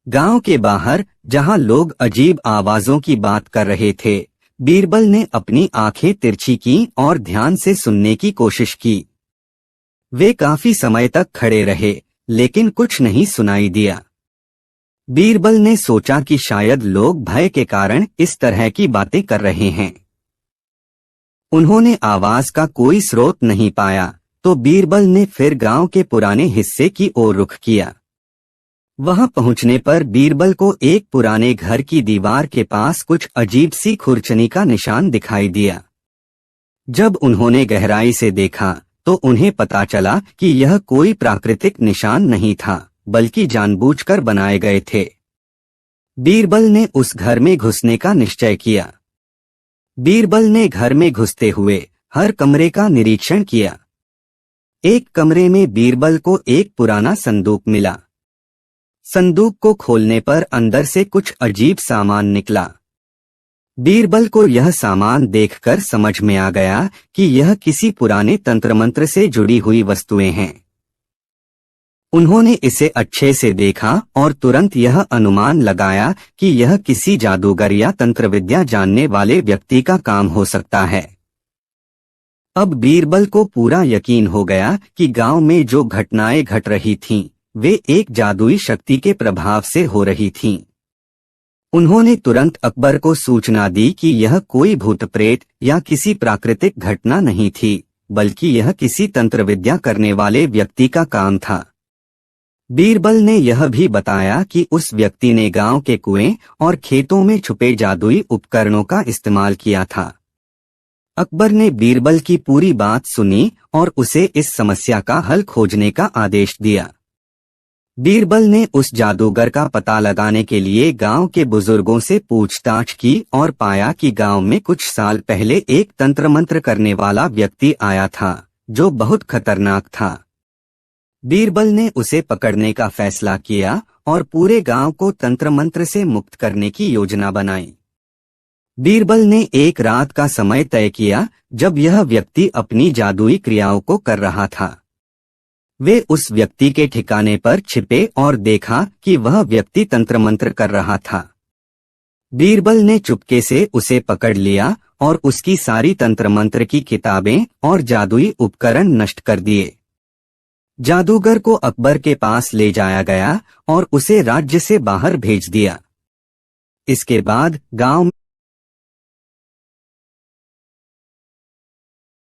गांव के बाहर, जहां लोग अजीब आवाजों की बात कर रहे थे, बीरबल ने अपनी आंखें तिरछी की और ध्यान से सुनने की कोशिश की। वे काफी समय तक खड़े रहे, लेकिन कुछ नहीं सुनाई दिया। बीरबल ने सोचा कि शायद लोग भय के कारण इस तरह की बातें कर रहे हैं। उन्होंने आवाज का कोई स्रोत नहीं पाया, तो बीरबल ने फिर गांव के पुराने हिस्से की ओर रुख किया। वहां पहुंचने पर बीरबल को एक पुराने घर की दीवार के पास कुछ अजीब सी खुरचनी का निशान दिखाई दिया। जब उन्होंने गहराई से देखा, तो उन्हें पता चला कि यह कोई प्राकृतिक निशान नहीं था, बल्कि जानबूझकर बनाए गए थे। बीरबल ने उस घर में घुसने का निश्चय किया। बीरबल ने घर में घुसते हुए हर कमरे का निरीक्षण किया। एक कमरे में बीरबल को एक पुराना संदूक मिला। संदूक को खोलने पर अंदर से कुछ अजीब सामान निकला। बीरबल को यह सामान देखकर समझ में आ गया कि यह किसी पुराने तंत्र मंत्र से जुड़ी हुई वस्तुएं हैं। उन्होंने इसे अच्छे से देखा और तुरंत यह अनुमान लगाया कि यह किसी जादूगर या तंत्र विद्या जानने वाले व्यक्ति का काम हो सकता है। अब बीरबल को पूरा यकीन हो गया कि गांव में जो घटनाएं घट रही थीं, वे एक जादुई शक्ति के प्रभाव से हो रही थीं। उन्होंने तुरंत अकबर को सूचना दी कि यह कोई भूत प्रेत या किसी प्राकृतिक घटना नहीं थी, बल्कि यह किसी तंत्र विद्या करने वाले व्यक्ति का काम था। बीरबल ने यह भी बताया कि उस व्यक्ति ने गांव के कुएं और खेतों में छुपे जादुई उपकरणों का इस्तेमाल किया था। अकबर ने बीरबल की पूरी बात सुनी और उसे इस समस्या का हल खोजने का आदेश दिया। बीरबल ने उस जादूगर का पता लगाने के लिए गांव के बुजुर्गों से पूछताछ की और पाया कि गांव में कुछ साल पहले एक तंत्र मंत्र करने वाला व्यक्ति आया था, जो बहुत खतरनाक था। बीरबल ने उसे पकड़ने का फैसला किया और पूरे गांव को तंत्र मंत्र से मुक्त करने की योजना बनाई। बीरबल ने एक रात का समय तय किया जब यह व्यक्ति अपनी जादुई क्रियाओं को कर रहा था। वे उस व्यक्ति के ठिकाने पर छिपे और देखा कि वह व्यक्ति तंत्र मंत्र कर रहा था। बीरबल ने चुपके से उसे पकड़ लिया और उसकी सारी तंत्र मंत्र की किताबें और जादुई उपकरण नष्ट कर दिए। जादूगर को अकबर के पास ले जाया गया और उसे राज्य से बाहर भेज दिया। इसके बाद गांव